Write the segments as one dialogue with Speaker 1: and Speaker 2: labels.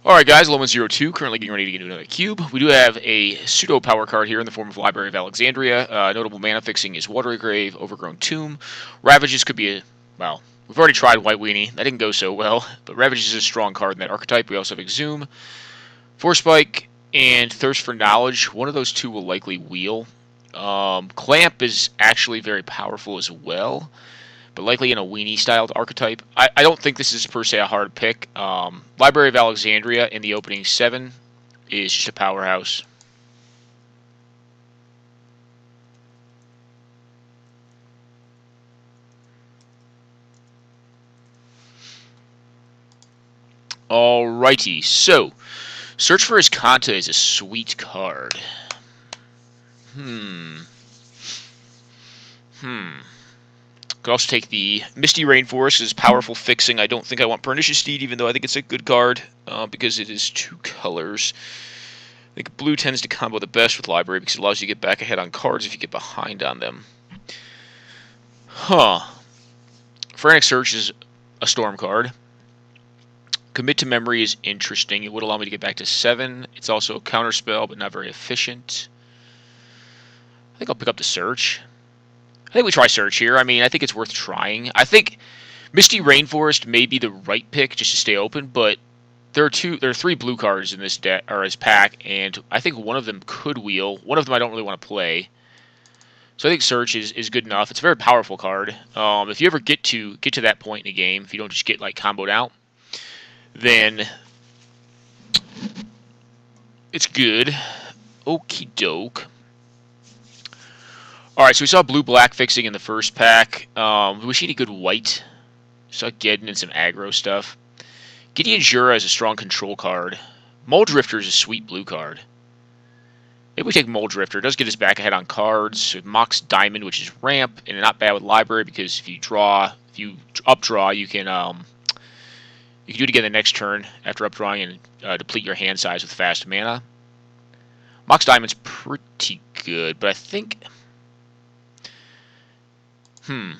Speaker 1: Alright guys, Loman02, currently getting ready to get into another cube. We do have a pseudo power card here in the form of Library of Alexandria. Notable mana fixing is Watery Grave, Overgrown Tomb. Ravages could be well, we've already tried White Weenie, that didn't go so well, but Ravages is a strong card in that archetype. We also have Exhume, Force Spike, and Thirst for Knowledge. One of those two will likely wheel. Clamp is actually very powerful as well, but likely in a weenie-styled archetype. I don't think this is per se a hard pick. Library of Alexandria in the opening 7 is just a powerhouse. Alrighty, so Search for Iskanta is a sweet card. Could also take the Misty Rainforest as powerful fixing. I don't think I want Pernicious Steed, even though I think it's a good card, because it is 2 colors. I think blue tends to combo the best with Library because it allows you to get back ahead on cards if you get behind on them. Frantic Search is a Storm card. Commit to Memory is interesting. It would allow me to get back to 7. It's also a counterspell, but not very efficient. I think I'll pick up the Search. I think we try Search here. I mean, I think it's worth trying. I think Misty Rainforest may be the right pick just to stay open, but there are 3 blue cards in this deck or this pack, and I think one of them could wheel. One of them I don't really want to play. So I think Search is good enough. It's a very powerful card. If you ever get to that point in a game, if you don't just get like comboed out, then it's good. Okie doke. Alright, so we saw blue-black fixing in the first pack. We see any good white. Saw Geddon and some aggro stuff. Gideon Jura is a strong control card. Mole Drifter is a sweet blue card. Maybe we take Mole Drifter. It does get us back ahead on cards. Mox Diamond, which is ramp, and not bad with Library because if you updraw, you can do it again the next turn after updrawing and deplete your hand size with fast mana. Mox Diamond's pretty good, but I think the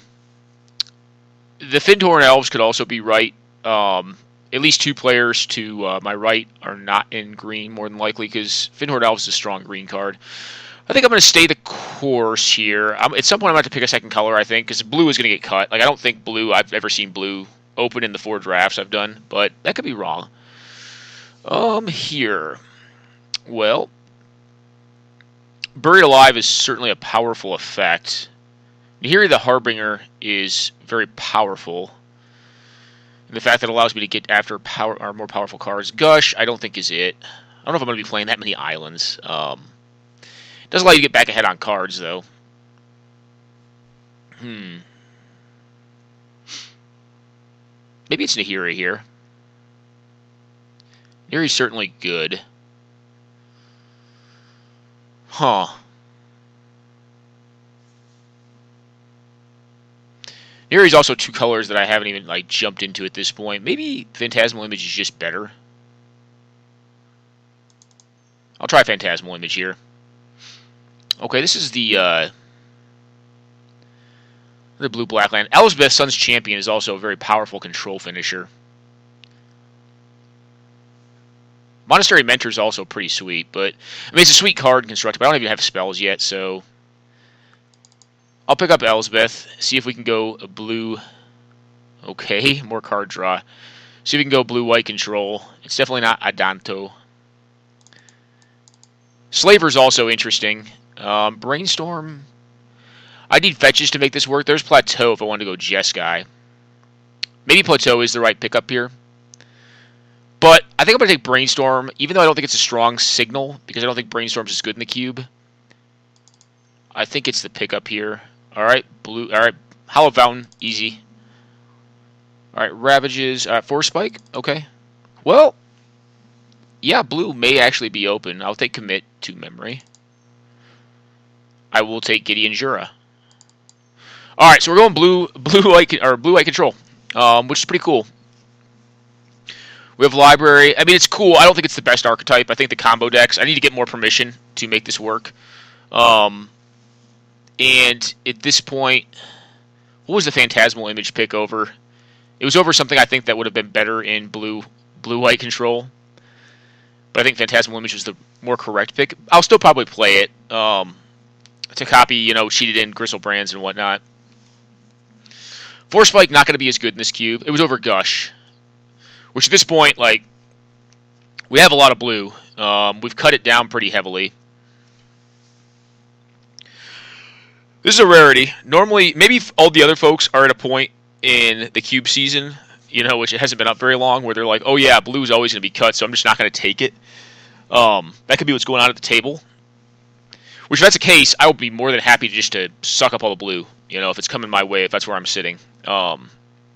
Speaker 1: Findhorn Elves could also be right. At least 2 players to my right are not in green, more than likely, because Findhorn Elves is a strong green card. I think I'm going to stay the course here. At some point, I'm going to have to pick a second color, I think, because blue is going to get cut. Like, I don't think blue, I've ever seen blue open in the 4 drafts I've done, but that could be wrong. Here. Well, Buried Alive is certainly a powerful effect. Nahiri the Harbinger is very powerful. And the fact that it allows me to get after more powerful cards. Gush, I don't think is it. I don't know if I'm going to be playing that many islands. It does allow you to get back ahead on cards, though. Maybe it's Nahiri here. Nahiri's certainly good. Nahiri's also 2 colors that I haven't even like jumped into at this point. Maybe Phantasmal Image is just better. I'll try Phantasmal Image here. Okay, this is the blue-black land. Elsbeth, Sun's Champion, is also a very powerful control finisher. Monastery Mentor is also pretty sweet, but I mean it's a sweet card constructed, but I don't even have spells yet, so I'll pick up Elsbeth, see if we can go a blue. Okay, more card draw. See if we can go blue-white control. It's definitely not Adanto. Slaver's also interesting. Brainstorm. I need fetches to make this work. There's Plateau if I wanted to go Jeskai. Maybe Plateau is the right pickup here. But I think I'm going to take Brainstorm, even though I don't think it's a strong signal, because I don't think Brainstorm's as good in the cube. I think it's the pickup here. Alright, blue. Alright, Hollow Fountain, easy. Alright, Ravages. Force Spike, okay. Well, yeah, blue may actually be open. I'll take Commit to Memory. I will take Gideon Jura. Alright, so we're going blue-white control, which is pretty cool. We have Library. I mean, it's cool. I don't think it's the best archetype. I think the combo decks, I need to get more permission to make this work. And at this point, what was the Phantasmal Image pick over? It was over something I think that would have been better in blue-white control. But I think Phantasmal Image was the more correct pick. I'll still probably play it to copy, cheated in Gristle Brands and whatnot. Force Spike not going to be as good in this cube. It was over Gush, which at this point, like, we have a lot of blue. We've cut it down pretty heavily. This is a rarity. Normally, maybe all the other folks are at a point in the cube season, which it hasn't been up very long, where they're like, oh yeah, blue is always going to be cut, so I'm just not going to take it. That could be what's going on at the table. Which, if that's the case, I would be more than happy to suck up all the blue. If it's coming my way, if that's where I'm sitting. I'll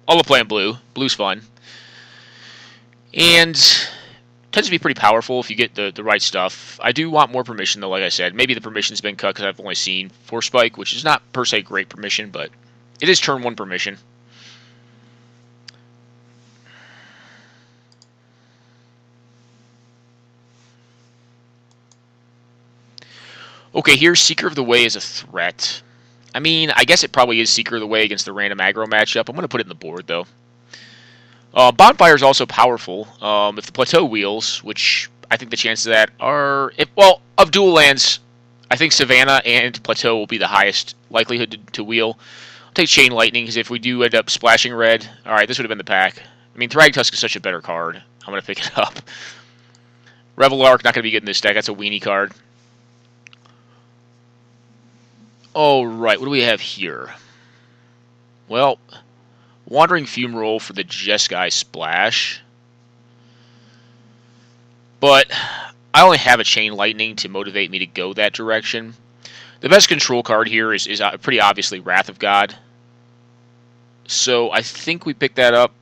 Speaker 1: love playing blue. Blue's fun. And tends to be pretty powerful if you get the right stuff. I do want more permission, though, like I said. Maybe the permission's been cut because I've only seen Force Spike, which is not per se great permission, but it is turn 1 permission. Okay, here's Seeker of the Way as a threat. I mean, I guess it probably is Seeker of the Way against the random aggro matchup. I'm going to put it in the board, though. Bonfire is also powerful. If the Plateau wheels, which I think the chances of that are... of dual lands, I think Savannah and Plateau will be the highest likelihood to wheel. I'll take Chain Lightning, because if we do end up splashing red... Alright, this would have been the pack. I mean, Thragtusk is such a better card. I'm going to pick it up. Revel Arc, not going to be good in this deck. That's a weenie card. Alright, what do we have here? Well, Wandering Fumarole for the Jeskai Splash. But I only have a Chain Lightning to motivate me to go that direction. The best control card here is pretty obviously Wrath of God. So I think we pick that up.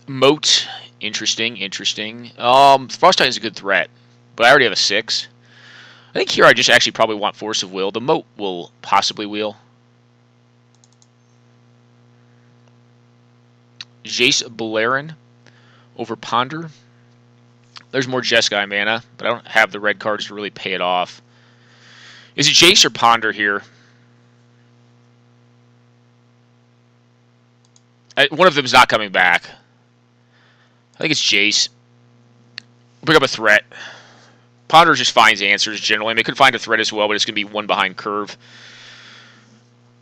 Speaker 1: Moat, interesting. Frost Titan is a good threat. But I already have a 6. I think here I just actually probably want Force of Will. The Moat will possibly wheel. Jace Beleren over Ponder. There's more Jeskai mana, but I don't have the red cards to really pay it off. Is it Jace or Ponder here? One of them is not coming back. I think it's Jace. We'll pick up a threat. Ponder just finds answers generally. I mean, it could find a threat as well, but it's going to be one behind curve.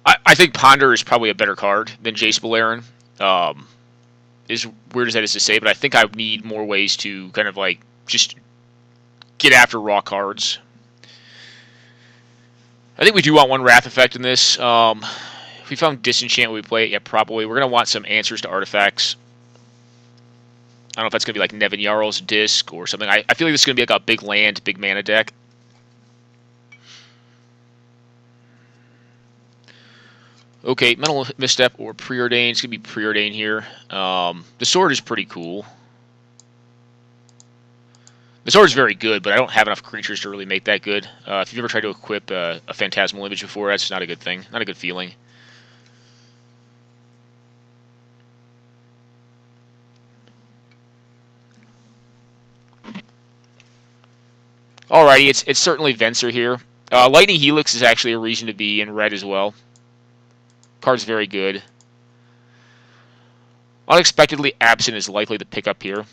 Speaker 1: I think Ponder is probably a better card than Jace Beleren. As weird as that is to say, but I think I need more ways to kind of like just get after raw cards. I think we do want one Wrath effect in this. If we found Disenchant, would we play it? Yeah, probably. We're going to want some answers to artifacts. I don't know if that's going to be like Nevin Jarl's Disc or something. I feel like this is going to be like a big land, big mana deck. Okay, Mental Misstep or Preordain. It's going to be Preordain here. The sword is pretty cool. The sword is very good, but I don't have enough creatures to really make that good. If you've ever tried to equip a Phantasmal Image before, that's not a good thing. Not a good feeling. Alrighty, it's certainly Venser here. Lightning Helix is actually a reason to be in red as well. Card's very good. Unexpectedly Absent is likely to pick up here.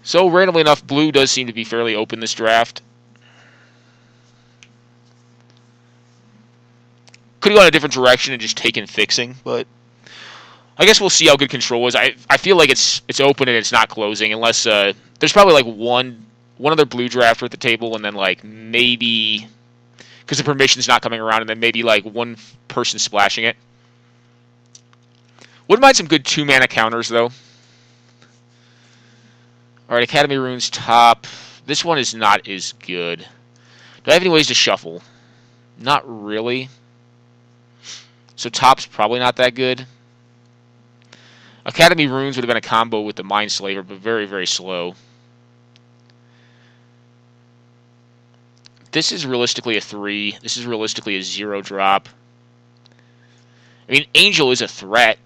Speaker 1: So, randomly enough, blue does seem to be fairly open this draft. Could have gone a different direction and just taken Fixing, but I guess we'll see how good control is. I feel like it's open and it's not closing unless there's probably like one other blue drafter at the table, and then like maybe because the permission's not coming around, and then maybe like one person splashing it. Wouldn't mind some good 2-mana counters though. Alright, Academy Runes top. This one is not as good. Do I have any ways to shuffle? Not really. So top's probably not that good. Academy Runes would have been a combo with the Mindslaver, but very, very slow. This is realistically a 3. This is realistically a 0 drop. I mean, Angel is a threat.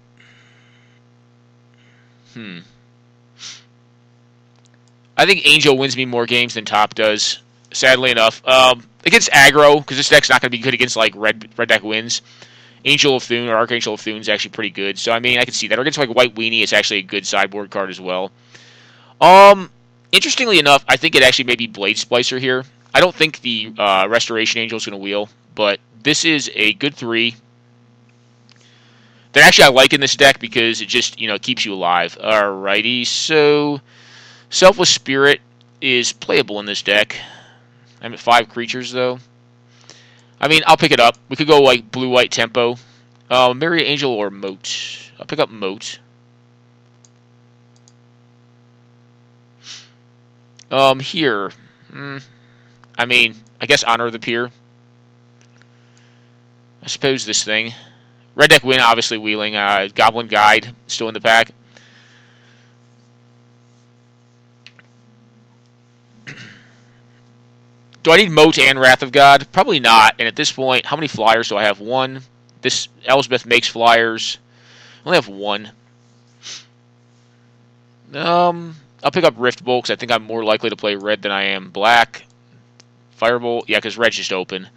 Speaker 1: I think Angel wins me more games than Top does. sadly enough. Against aggro, because this deck's not going to be good against like red deck wins. Angel of Thune or Archangel of Thune is actually pretty good. So I mean, I can see that. Or against like White Weenie, it's actually a good sideboard card as well. Interestingly enough, I think it actually may be Blade Splicer here. I don't think the Restoration Angel is going to wheel, but this is a good 3. That actually I like in this deck because it just keeps you alive. Alrighty, so Selfless Spirit is playable in this deck. I'm at 5 creatures though. I mean, I'll pick it up. We could go like blue-white tempo. Myriad Angel or Moat. I'll pick up Moat. Here. I mean, I guess Honor of the Peer. I suppose this thing. Red deck win, obviously wheeling. Goblin Guide still in the pack. Do I need Moat and Wrath of God? Probably not. And at this point, how many flyers do I have? 1. This Elspeth makes flyers. I only have 1. I'll pick up Rift Bolt because I think I'm more likely to play red than I am black. Firebolt, yeah, because red's just open.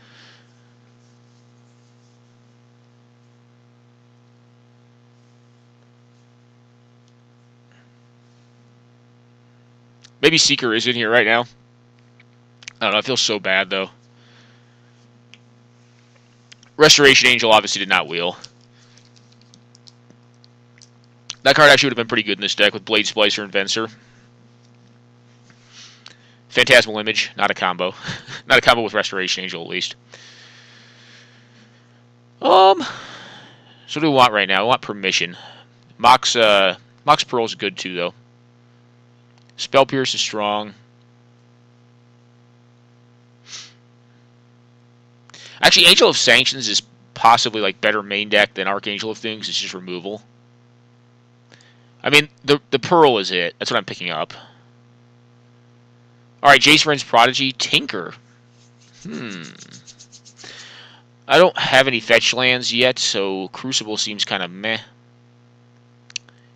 Speaker 1: Maybe Seeker is in here right now. I don't know, I feel so bad, though. Restoration Angel obviously did not wheel. That card actually would have been pretty good in this deck with Blade Splicer and Venser. Phantasmal Image, not a combo. Not a combo with Restoration Angel, at least. So what do we want right now? We want Permission. Mox Pearl is good, too, though. Spell Pierce is strong. Actually, Angel of Sanctions is possibly like better main deck than Archangel of Things. It's just removal. I mean, the Pearl is it. That's what I'm picking up. Alright, Jace Vryn's Prodigy. Tinker. I don't have any fetch lands yet, so Crucible seems kind of meh.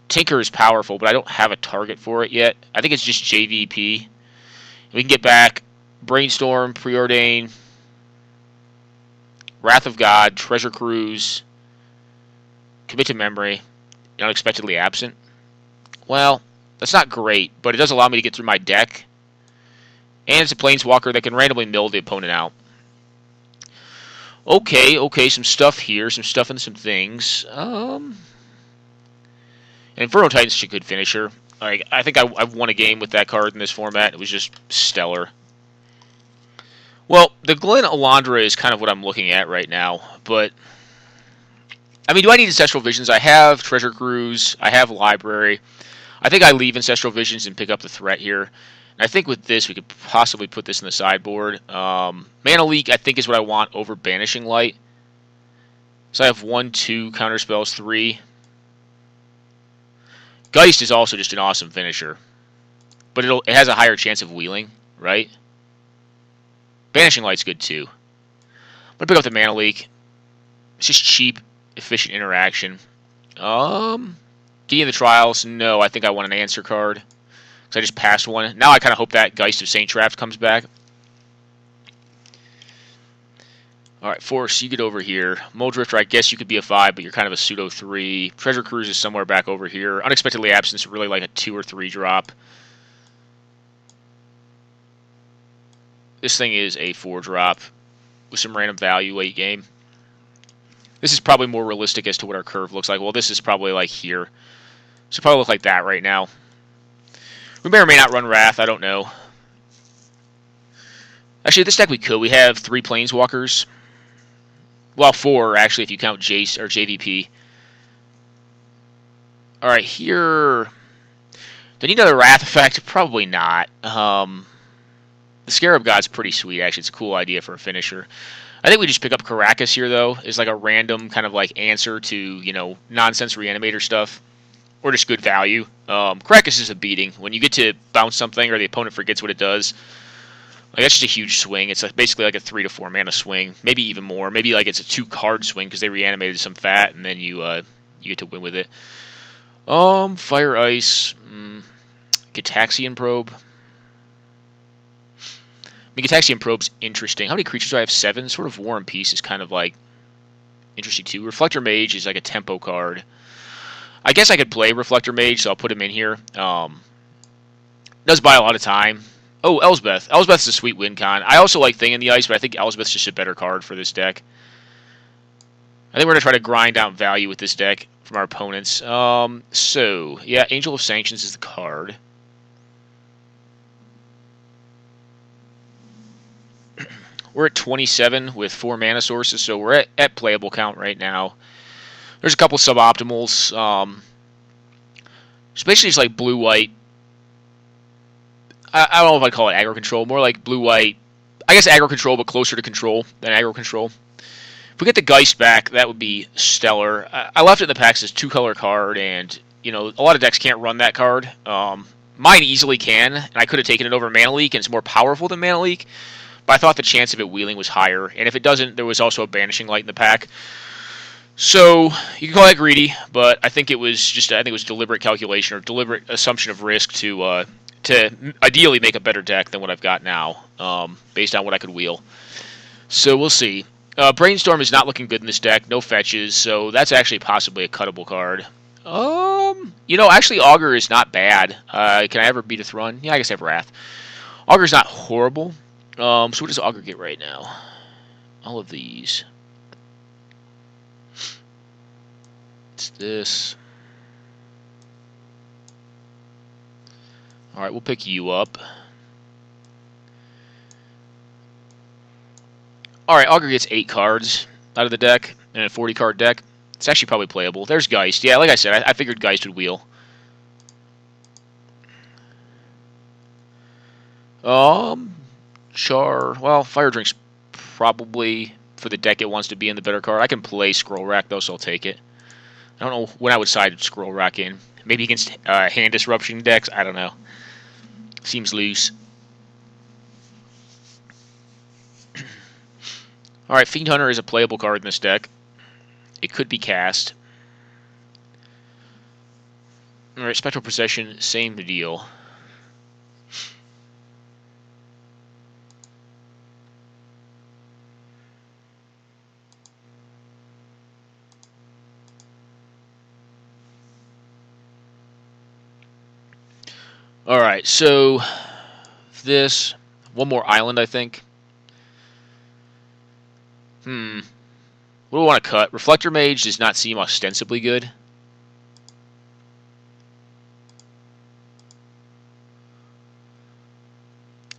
Speaker 1: Tinker is powerful, but I don't have a target for it yet. I think it's just JVP. We can get back Brainstorm, Preordain, Wrath of God, Treasure Cruise, Commit to Memory, Unexpectedly Absent. Well, that's not great, but it does allow me to get through my deck. And it's a Planeswalker that can randomly mill the opponent out. Okay, some stuff here, some stuff and some things. Inferno Titan's such a good finisher. Like, I think I've won a game with that card in this format. It was just stellar. Well, the Glen Alondra is kind of what I'm looking at right now, but I mean, do I need Ancestral Visions? I have Treasure Cruise, I have Library. I think I leave Ancestral Visions and pick up the threat here. And I think with this, we could possibly put this in the sideboard. Mana Leak, I think, is what I want over Banishing Light. So I have 1, 2 counterspells, 3. Geist is also just an awesome finisher. But it has a higher chance of wheeling, right? Banishing Light's good too. I'm going to pick up the Mana Leak. It's just cheap, efficient interaction. Getting the Trials, no, I think I want an answer card. Because I just passed one. Now I kind of hope that Geist of Saint Traft comes back. Alright, Force, you get over here. Muldrifter, I guess you could be a 5, but you're kind of a pseudo 3. Treasure Cruise is somewhere back over here. Unexpectedly Absent is really like a 2 or 3 drop. This thing is a 4 drop with some random value late game. This is probably more realistic as to what our curve looks like. Well, this is probably like here. So probably look like that right now. We may or may not run Wrath, I don't know. Actually, this deck we could. We have 3 Planeswalkers. Well, 4, actually, if you count Jace or JVP. Alright, here... Do I need another Wrath effect? Probably not. The Scarab God's pretty sweet, actually. It's a cool idea for a finisher. I think we just pick up Caracas here, though. Is like a random kind of like answer to, nonsense reanimator stuff. Or just good value. Caracas is a beating. When you get to bounce something or the opponent forgets what it does... Like, that's just a huge swing. It's basically like a 3 to 4 mana swing, maybe even more. Maybe like it's a 2-card swing because they reanimated some fat, and then you get to win with it. Fire Ice, Gitaxian Probe. mean, Gataxian Probe's interesting. How many creatures do I have? 7? Sort of War and Peace is kind of like interesting too. Reflector Mage is like a tempo card. I guess I could play Reflector Mage, so I'll put him in here. Does buy a lot of time. Oh, Elsbeth. Elsbeth's a sweet win con. I also like Thing in the Ice, but I think Elsbeth's just a better card for this deck. I think we're going to try to grind out value with this deck from our opponents. So, yeah, Angel of Sanctions is the card. We're at 27 with 4 mana sources, so we're at playable count right now. There's a couple suboptimals. It's basically just like blue-white. I don't know if I'd call it aggro control. More like blue-white. I guess aggro control, but closer to control than aggro control. If we get the Geist back, that would be stellar. I left it in the packs as 2-color card, and you know a lot of decks can't run that card. Mine easily can, and I could have taken it over Mana Leak, and it's more powerful than Mana Leak. But I thought the chance of it wheeling was higher, and if it doesn't, there was also a Banishing Light in the pack. So you can call that greedy, but I think it was deliberate calculation or deliberate assumption of risk to ideally make a better deck than what I've got now, based on what I could wheel. So we'll see. Brainstorm is not looking good in this deck. No fetches, so that's actually possibly a cuttable card. You know, actually Augur is not bad. Can I ever beat a Thrun? Yeah, I guess I have Wrath. Augur's not horrible. So what does Augur get right now? All of these. It's this. Alright, we'll pick you up. Alright, Augur gets 8 cards out of the deck in a 40-card deck. It's actually probably playable. There's Geist. Yeah, like I said, I figured Geist would wheel. Char. Well, Fire Drink's probably for the deck it wants to be in the better card. I can play Scroll Rack, though, so I'll take it. I don't know when I would side Scroll Rack in. Maybe against hand disruption decks. I don't know. Seems loose. Alright, Fiend Hunter is a playable card in this deck. It could be cast. Alright, Spectral Procession, same deal. Alright, so this, one more island, I think. What do we want to cut? Reflector Mage does not seem ostensibly good.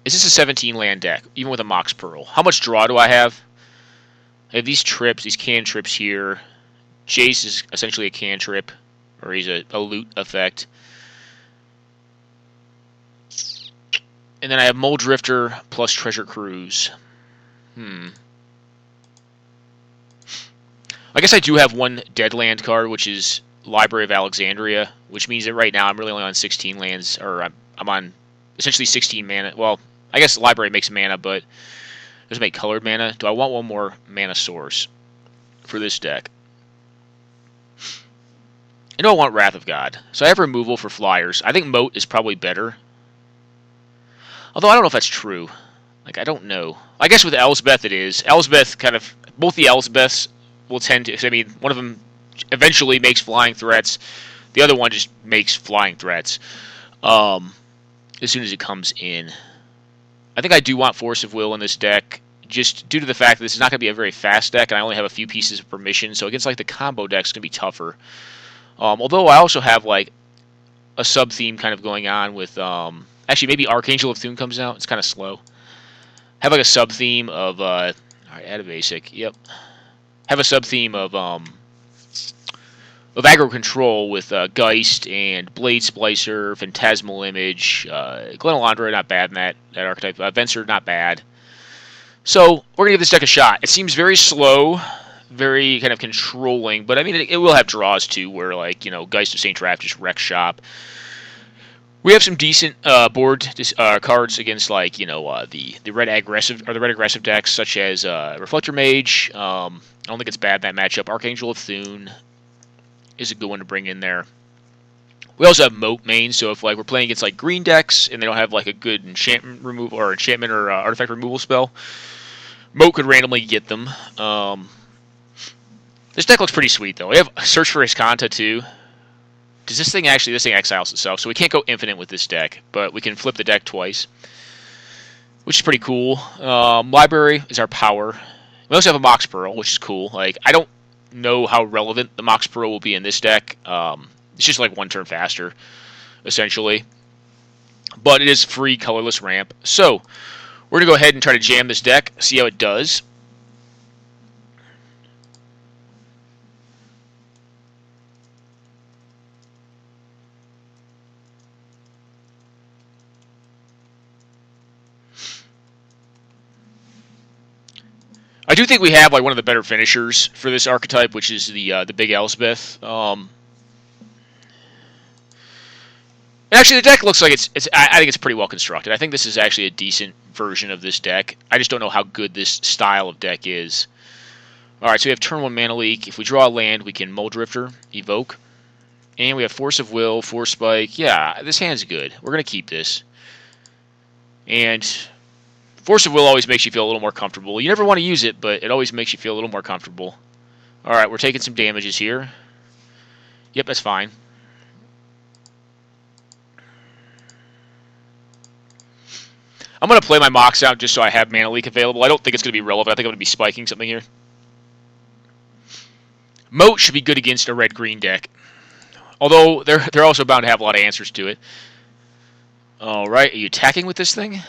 Speaker 1: Is this a 17-land deck, even with a Mox Pearl? How much draw do I have? I have these trips, these cantrips here. Jace is essentially a cantrip, or he's a loot effect. And then I have Mole Drifter plus Treasure Cruise. I guess I do have one Deadland card, which is Library of Alexandria, which means that right now I'm really only on 16 lands, or I'm on essentially 16 mana. Well, I guess Library makes mana, but doesn't make colored mana. Do I want one more mana source for this deck? I know I want Wrath of God, so I have removal for flyers. I think Moat is probably better. Although I don't know if that's true. Like, I don't know. I guess with Elsbeth it is. Elsbeth kind of... Both the Elsbeths will tend to... I mean, one of them eventually makes flying threats. The other one just makes flying threats. As soon as it comes in. I think I do want Force of Will in this deck. Just due to the fact that this is not going to be a very fast deck, and I only have a few pieces of permission. So against, like, the combo deck, it's going to be tougher. Although I also have, like, a sub-theme kind of going on with... Actually, maybe Archangel of Thune comes out. It's kind of slow. Have like a sub-theme of... Alright, add a basic. Yep. Have a sub-theme of aggro control with Geist and Blade Splicer, Phantasmal Image, Glenalandra, not bad in that archetype. Venser, not bad. So, we're going to give this deck a shot. It seems very slow, very kind of controlling, but I mean, it will have draws too, where, like, you know, Geist of St. Trapp just wrecks shop. We have some decent board cards against, like, you know, the red aggressive decks, such as Reflector Mage. I don't think it's bad in that matchup. Archangel of Thune is a good one to bring in there. We also have moat main, so if like we're playing against like green decks and they don't have like a good enchantment removal or artifact removal spell, moat could randomly get them. This deck looks pretty sweet though. We have Search for Iskanta too. Does this thing actually? This thing exiles itself, so we can't go infinite with this deck, but we can flip the deck twice, which is pretty cool. Library is our power. We also have a Mox Pearl, which is cool. Like I don't know how relevant the Mox Pearl will be in this deck. It's just like one turn faster, essentially. But it is free colorless ramp. So we're going to go ahead and try to jam this deck, see how it does. I do think we have like one of the better finishers for this archetype, which is the Big Elspeth. Actually, the deck looks like it's. I think it's pretty well constructed. I think this is actually a decent version of this deck. I just don't know how good this style of deck is. All right, so we have turn 1 Mana Leak. If we draw a land, we can Muldrifter, evoke, and we have Force of Will, Force Spike. Yeah, this hand's good. We're gonna keep this. And Force of Will always makes you feel a little more comfortable. You never want to use it, but it always makes you feel a little more comfortable. All right, we're taking some damages here. Yep, that's fine. I'm going to play my Mox out just so I have Mana Leak available. I don't think it's going to be relevant. I think I'm going to be spiking something here. Moat should be good against a red-green deck. Although, they're also bound to have a lot of answers to it. Alright, are you attacking with this thing?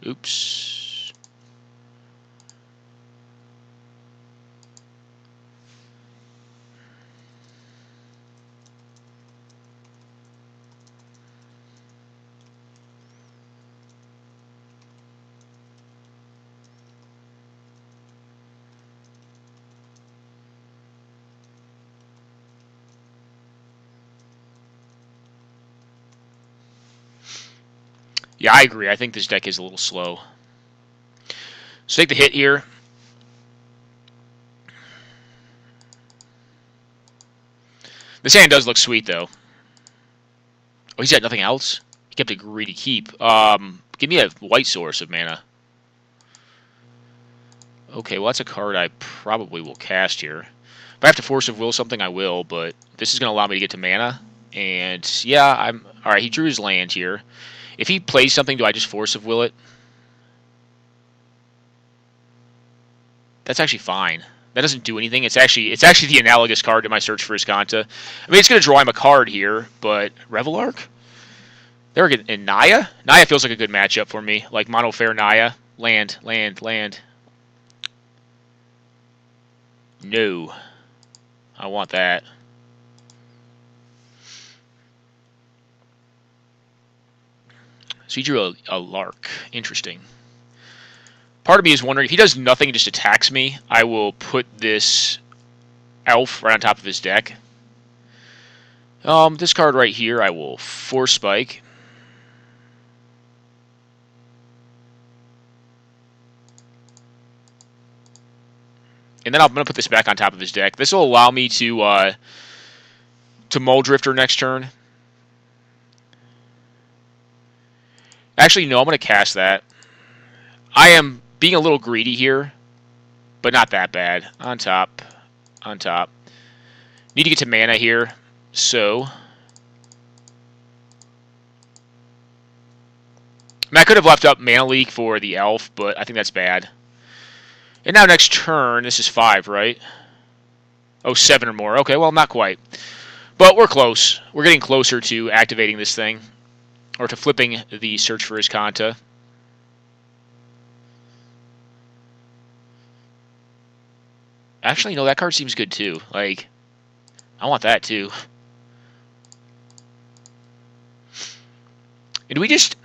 Speaker 1: Oops. Yeah, I agree. I think this deck is a little slow. So take the hit here. This hand does look sweet, though. Oh, he's got nothing else? He kept a greedy keep. Give me a white source of mana. Okay, well, that's a card I probably will cast here. If I have to Force of Will something, I will, but this is going to allow me to get to mana. And, yeah, I'm... Alright, he drew his land here. If he plays something, do I just Force of Will it? That's actually fine. That doesn't do anything. It's actually the analogous card to my Search for Iskanta. I mean, it's going to draw him a card here, but Revelark? There we go. And Naya? Naya feels like a good matchup for me. Like Mono Fair Naya. Land, land, land. No. I want that. So he drew a Lark. Interesting. Part of me is wondering, if he does nothing and just attacks me, I will put this Elf right on top of his deck. This card right here, I will Force Spike. And then I'm going to put this back on top of his deck. This will allow me to Muldrifter next turn. Actually, no, I'm going to cast that. I am being a little greedy here, but not that bad. On top. On top. Need to get to mana here, so... I mean, I could have left up Mana Leak for the Elf, but I think that's bad. And now next turn, this is 5, right? Oh, 7 or more. Okay, well, not quite. But we're close. We're getting closer to activating this thing. Or to flipping the Search for Iskanta. Actually, no, that card seems good too. Like, I want that too. And do we just...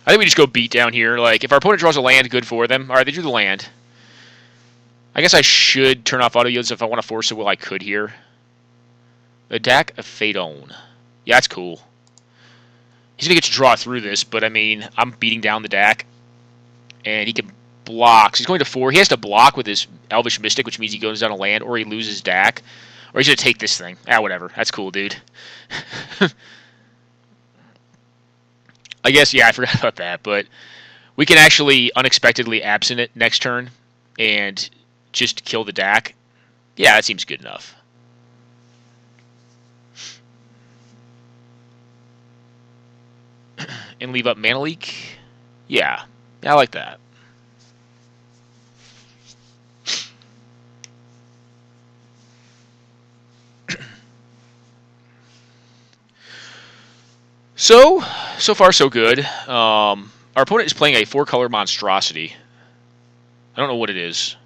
Speaker 1: I think we just go beat down here. Like, if our opponent draws a land, good for them. Alright, they drew the land. I guess I should turn off auto yields if I want to Force of Will. I could here. Attack a Fadon. Yeah, that's cool. He's going to get to draw through this, but I mean, I'm beating down the deck, and he can block. So he's going to 4. He has to block with his Elvish Mystic, which means he goes down a land, or he loses deck. Or he's going to take this thing. Ah, whatever. That's cool, dude. I guess, yeah, I forgot about that, but we can actually unexpectedly absent it next turn and just kill the deck. Yeah, that seems good enough. And leave up Mana Leak. Yeah, I like that. So far so good. Our opponent is playing a 4-color monstrosity. I don't know what it is.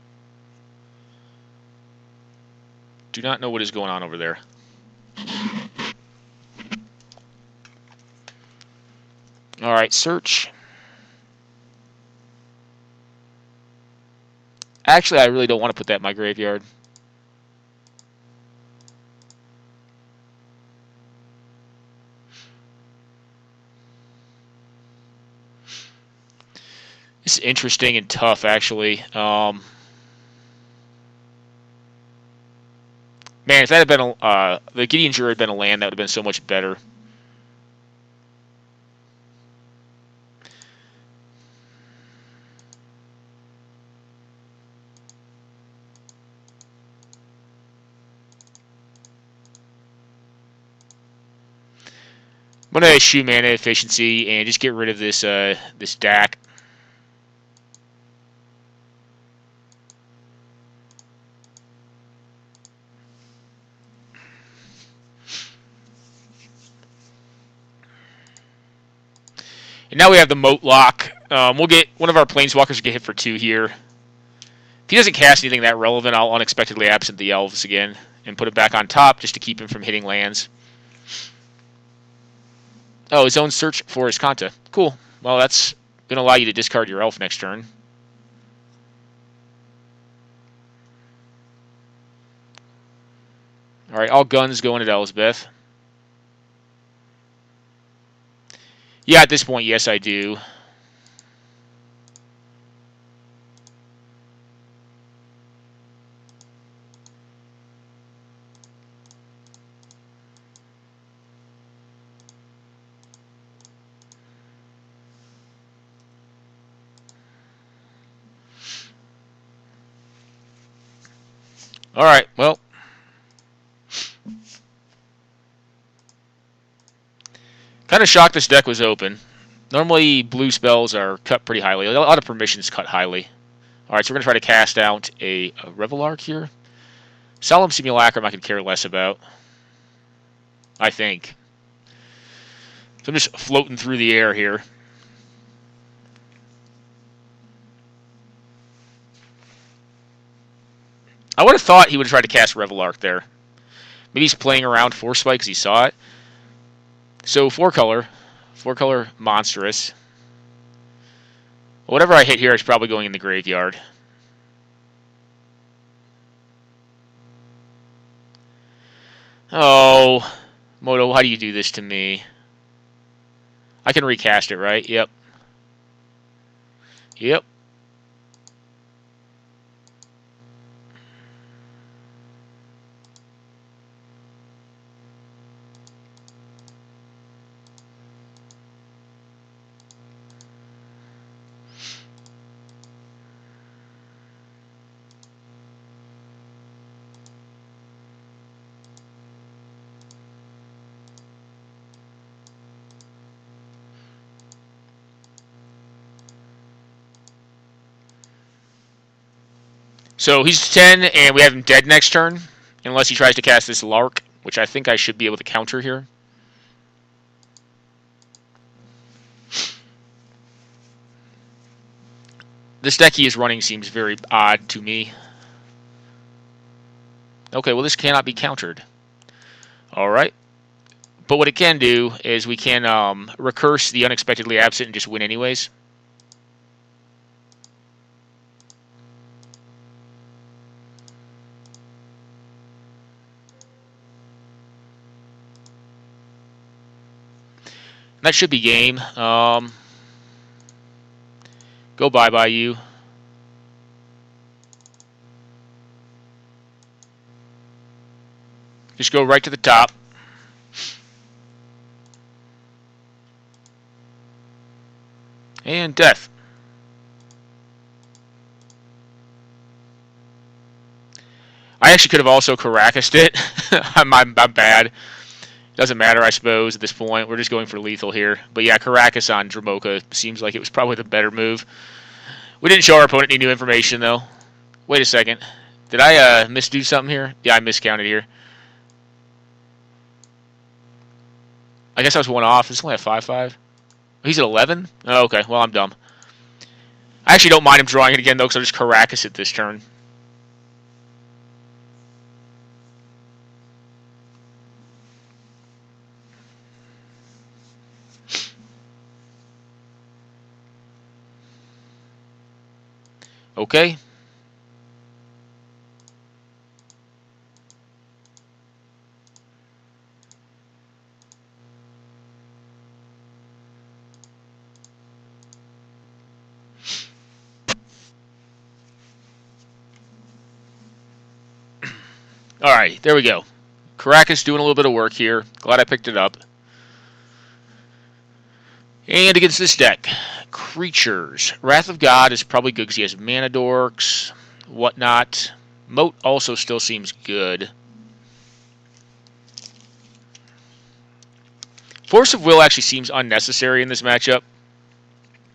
Speaker 1: Do not know what is going on over there. Alright, search. Actually, I really don't want to put that in my graveyard. This is interesting and tough, actually. Man, if that had been the Gideon Juror had been a land, that would have been so much better. I'm gonna shoot mana efficiency and just get rid of this this DAC. And now we have the Moat Lock. We'll get one of our Planeswalkers to get hit for 2 here. If he doesn't cast anything that relevant, I'll unexpectedly absent the Elves again and put it back on top just to keep him from hitting lands. Oh, his own search for his Kanta. Cool. Well, that's going to allow you to discard your Elf next turn. Alright, all guns going at Elsbeth. Yeah, at this point, yes, I do. Alright, well. Kind of shocked this deck was open. Normally, blue spells are cut pretty highly. A lot of permissions cut highly. Alright, so we're going to try to cast out a Revelark here. Solemn Simulacrum I could care less about. I think. So I'm just floating through the air here. I would have thought he would have tried to cast Revelark there. Maybe he's playing around Force Spike because he saw it. So 4-color monstrous. Whatever I hit here is probably going in the graveyard. Oh, Moto, how do you do this to me? I can recast it, right? Yep. Yep. So he's 10, and we have him dead next turn, unless he tries to cast this Lark, which I think I should be able to counter here. This deck he is running seems very odd to me. Okay, well this cannot be countered. Alright. But what it can do is we can recurse the Unexpectedly Absent and just win anyways. That should be game. Go bye-bye, you. Just go right to the top. And death. I actually could have also Caracased it. I'm bad. Doesn't matter, I suppose, at this point. We're just going for lethal here. But yeah, Caracas on Dramoka seems like it was probably the better move. We didn't show our opponent any new information, though. Wait a second. Did I misdo something here? Yeah, I miscounted here. I guess I was one off. This is only a 5-5. He's at 11? Oh, okay. Well, I'm dumb. I actually don't mind him drawing it again, though, because I'll just Caracas it this turn. Okay. Alright, there we go. Caracas doing a little bit of work here. Glad I picked it up. And against this deck, creatures. Wrath of God is probably good because he has mana dorks, whatnot. Moat also still seems good. Force of Will actually seems unnecessary in this matchup.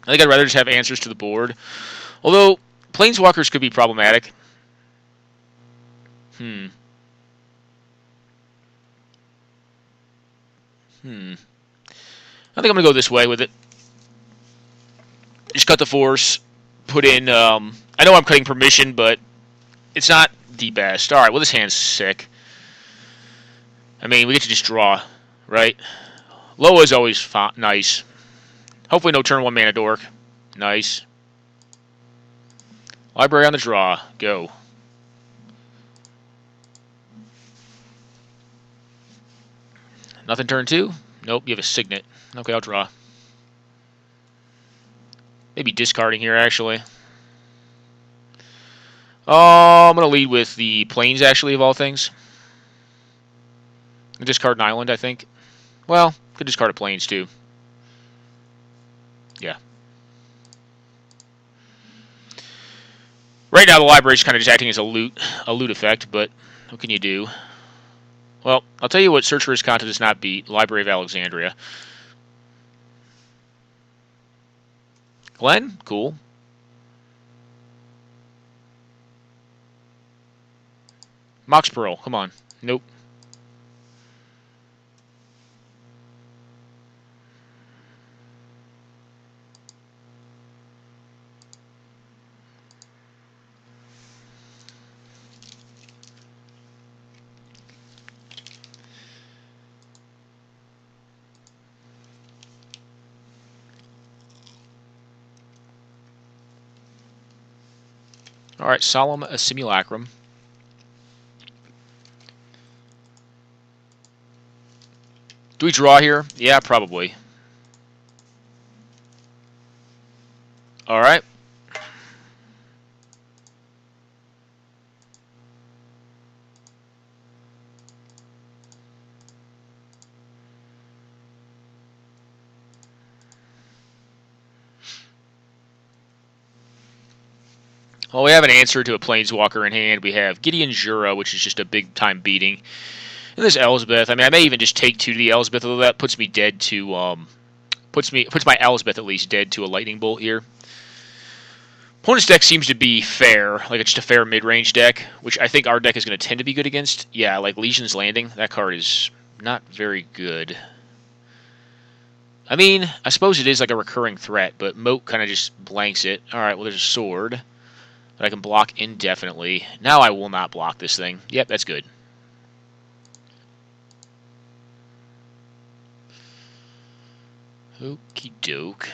Speaker 1: I think I'd rather just have answers to the board. Although, Planeswalkers could be problematic. I think I'm going to go this way with it. Just cut the force. Put in... I know I'm cutting permission, but it's not the best. Alright, well this hand's sick. I mean, we get to just draw, right? Loa is always nice. Hopefully no turn 1 mana dork. Nice. Library on the draw. Go. Nothing turn 2? Nope, you have a Signet. Okay, I'll draw. Maybe discarding here, actually. I'm going to lead with the Plains, actually, of all things. Discard an island, I think. Well, could discard a Plains, too. Yeah. Right now, the library's kind of just acting as a loot effect, but what can you do? Well, I'll tell you what Search for His Content does not beat. Library of Alexandria. Glenn? Cool. Mox Pearl. Come on. Nope. Alright, Solemn Simulacrum. Do we draw here? Yeah, probably. Alright. Well, we have an answer to a Planeswalker in hand. We have Gideon Jura, which is just a big-time beating. And this Elsbeth. I mean, I may even just take 2 to the Elsbeth, although that puts me dead to, puts my Elsbeth at least dead to a Lightning Bolt here. Opponent's deck seems to be fair, like it's just a fair mid-range deck, which I think our deck is going to tend to be good against. Yeah, like Legion's Landing, that card is not very good. I mean, I suppose it is like a recurring threat, but Moat kind of just blanks it. Alright, well there's a sword that I can block indefinitely. Now I will not block this thing. Yep, that's good. Okie doke.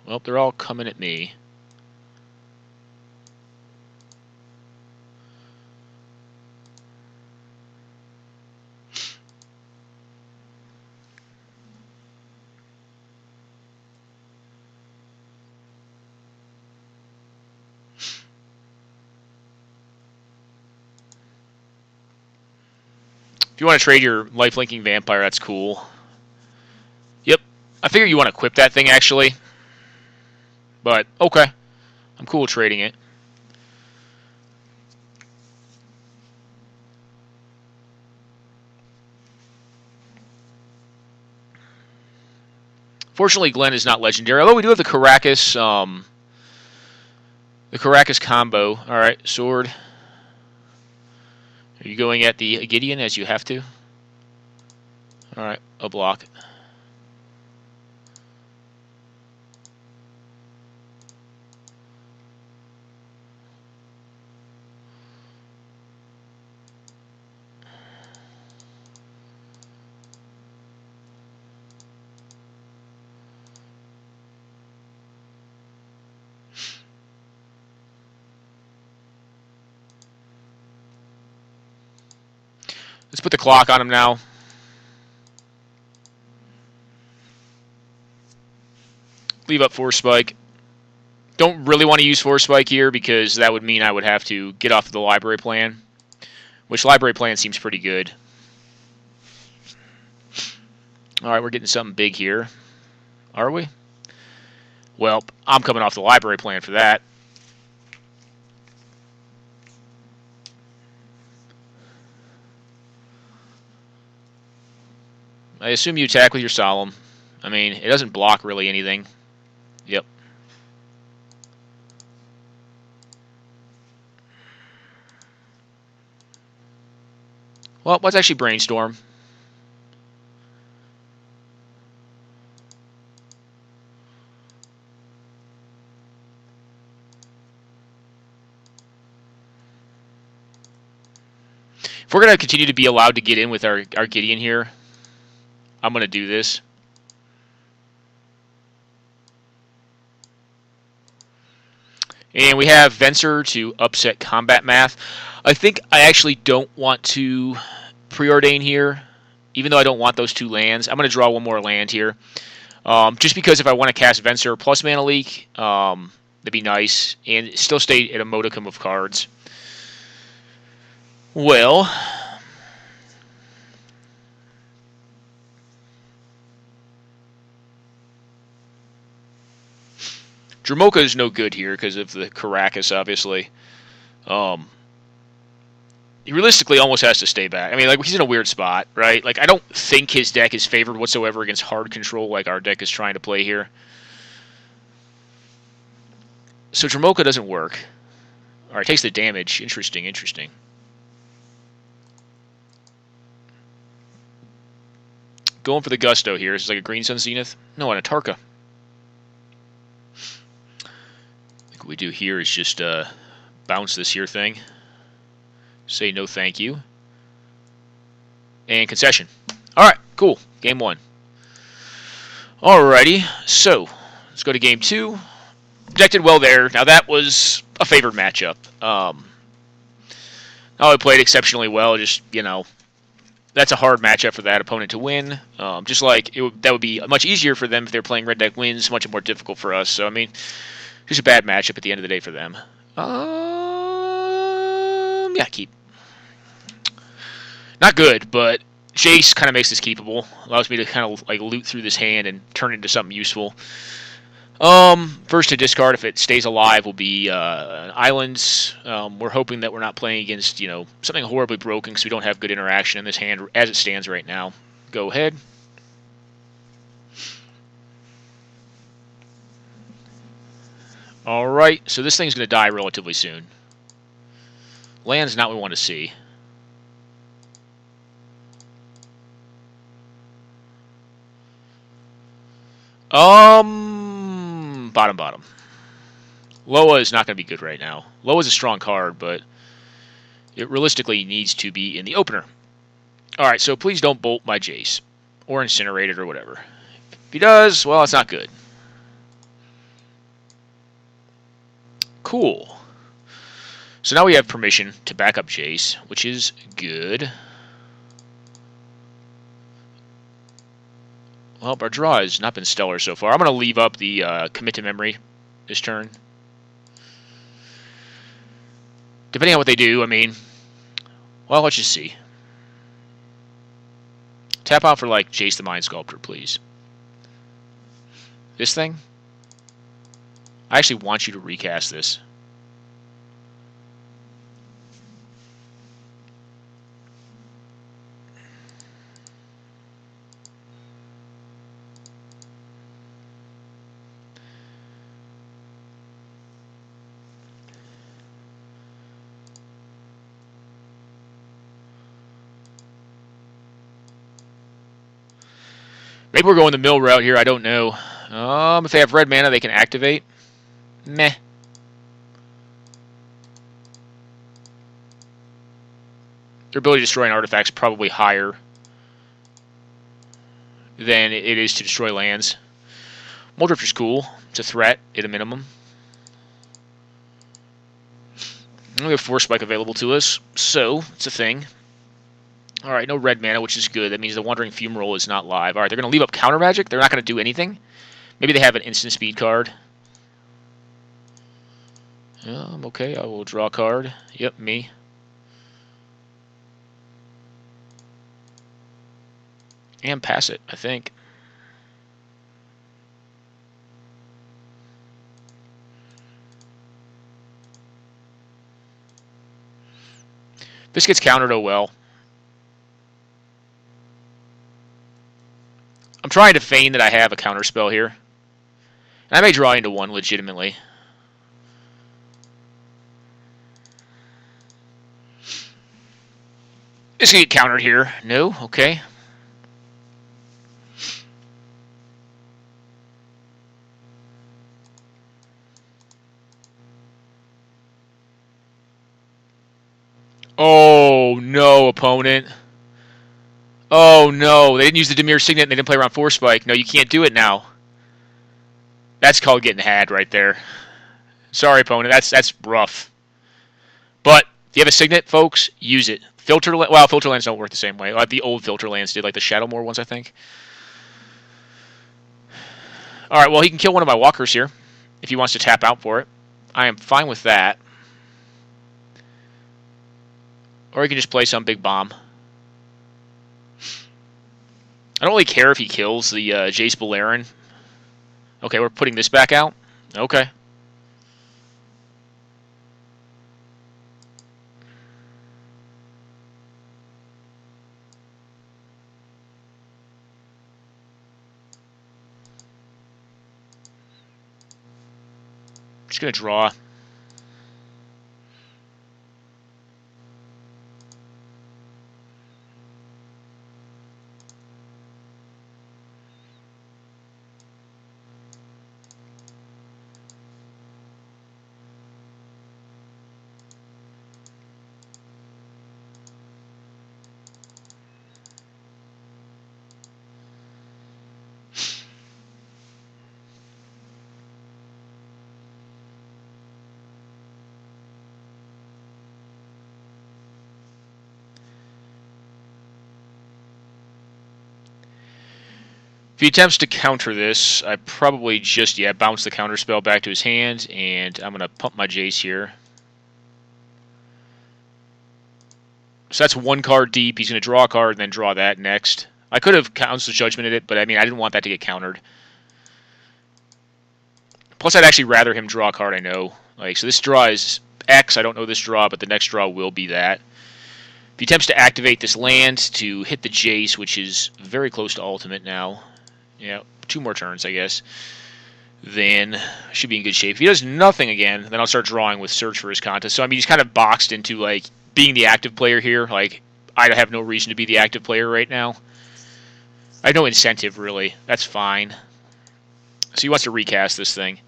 Speaker 1: Well, they're all coming at me. If you want to trade your life-linking vampire, that's cool. Yep. I figure you want to equip that thing, actually. But, okay. I'm cool trading it. Fortunately, Glenn is not legendary. Although we do have the Caracas combo. Alright, sword. Are you going at the Gideon as you have to? Alright, a block. Let's put the clock on him now. Leave up Force Spike. Don't really want to use Force Spike here because that would mean I would have to get off of the library plan, which library plan seems pretty good. Alright, we're getting something big here. Are we? Well, I'm coming off the library plan for that. I assume you attack with your Solemn. I mean, it doesn't block really anything. Yep. Well, let's actually brainstorm. If we're going to continue to be allowed to get in with our Gideon here, I'm going to do this. And we have Venser to upset combat math. I think I actually don't want to preordain here, even though I don't want those 2 lands. I'm going to draw 1 more land here. Just because if I want to cast Venser plus Mana Leak, that'd be nice. And still stay at a modicum of cards. Well, Dramoka is no good here because of the Caracas, obviously. He realistically almost has to stay back. I mean, like, he's in a weird spot, right? Like, I don't think his deck is favored whatsoever against hard control like our deck is trying to play here. So Dramoka doesn't work. Alright, takes the damage. Interesting, interesting. Going for the Gusto here. This is like a Green Sun Zenith. No, and a Tarka. What we do here is just bounce this here thing. Say no thank you. And concession. Alright, cool. Game 1. Alrighty, so let's go to game 2. Projected well there. Now that was a favored matchup. I played exceptionally well, just, you know, that's a hard matchup for that opponent to win. Just like that would be much easier for them if they're playing red deck wins, much more difficult for us. So, I mean, just a bad matchup at the end of the day for them. Yeah, keep. Not good, but Jace kind of makes this keepable. Allows me to kind of like loot through this hand and turn it into something useful. First to discard if it stays alive will be islands. We're hoping that we're not playing against, you know, something horribly broken because we don't have good interaction in this hand as it stands right now. Go ahead. Alright, so this thing's going to die relatively soon. Land's not what we want to see. Bottom. Loa is not going to be good right now. Loa's a strong card, but it realistically needs to be in the opener. Alright, so please don't bolt my Jace. Or incinerate it or whatever. If he does, well, it's not good. Cool. So now we have permission to back up Jace, which is good. Well, our draw has not been stellar so far. I'm going to leave up the commit to memory this turn. Depending on what they do, I mean, well, let's just see. Tap out for, like, Jace the Mind Sculptor, please. This thing? I actually want you to recast this. Maybe we're going the mill route here. I don't know. If they have red mana, they can activate. Meh. Their ability to destroy an artifact is probably higher than it is to destroy lands. Muldrifter's cool. It's a threat at a minimum. We have Force Spike available to us, so it's a thing. Alright, no red mana, which is good. That means the Wandering Fumarole is not live. Alright, they're going to leave up Counter Magic. They're not going to do anything. Maybe they have an instant speed card. Okay, I will draw a card. Yep, me. And pass it, I think. This gets countered, oh well. I'm trying to feign that I have a counter spell here. And I may draw into one legitimately. This can get countered here. No? Okay. Oh, no, opponent. Oh, no. They didn't use the Dimir Signet and they didn't play around Force Spike. No, you can't do it now. That's called getting had right there. Sorry, opponent. That's rough. But if you have a Signet, folks, use it. Filter lands don't work the same way. Like the old filter lands did, like the Shadowmoor ones, I think. Alright, well, he can kill one of my walkers here if he wants to tap out for it. I am fine with that. Or he can just play some big bomb. I don't really care if he kills the Jace Beleren. Okay, we're putting this back out. Okay. Just going to draw. If he attempts to counter this, I probably just, bounce the counter spell back to his hand, and I'm going to pump my Jace here. So that's one card deep. He's going to draw a card and then draw that next. I could have Council's Judgmented it, but I mean, I didn't want that to get countered. Plus, I'd actually rather him draw a card I know. So this draw is X. I don't know this draw, but the next draw will be that. If he attempts to activate this land to hit the Jace, which is very close to ultimate now. Yeah, 2 more turns, I guess. Then should be in good shape. If he does nothing again, then I'll start drawing with Search for his contest. So, I mean, he's kind of boxed into, being the active player here. I have no reason to be the active player right now. I have no incentive, really. That's fine. So he wants to recast this thing.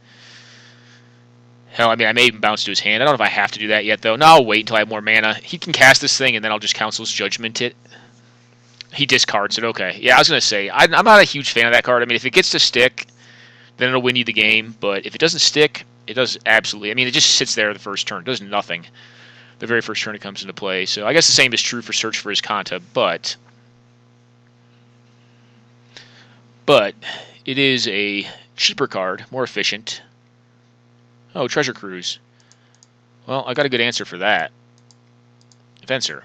Speaker 1: Hell, I mean, I may even bounce to his hand. I don't know if I have to do that yet, though. No, I'll wait until I have more mana. He can cast this thing, and then I'll just Council's Judgment it. He discards it. Okay. Yeah, I was going to say, I'm not a huge fan of that card. I mean, if it gets to stick, then it'll win you the game. But if it doesn't stick, it does absolutely. I mean, it just sits there the first turn. It does nothing the very first turn it comes into play. So I guess the same is true for Search for his Kanta, but it is a cheaper card, more efficient. Oh, Treasure Cruise. Well, I got a good answer for that. Fencer.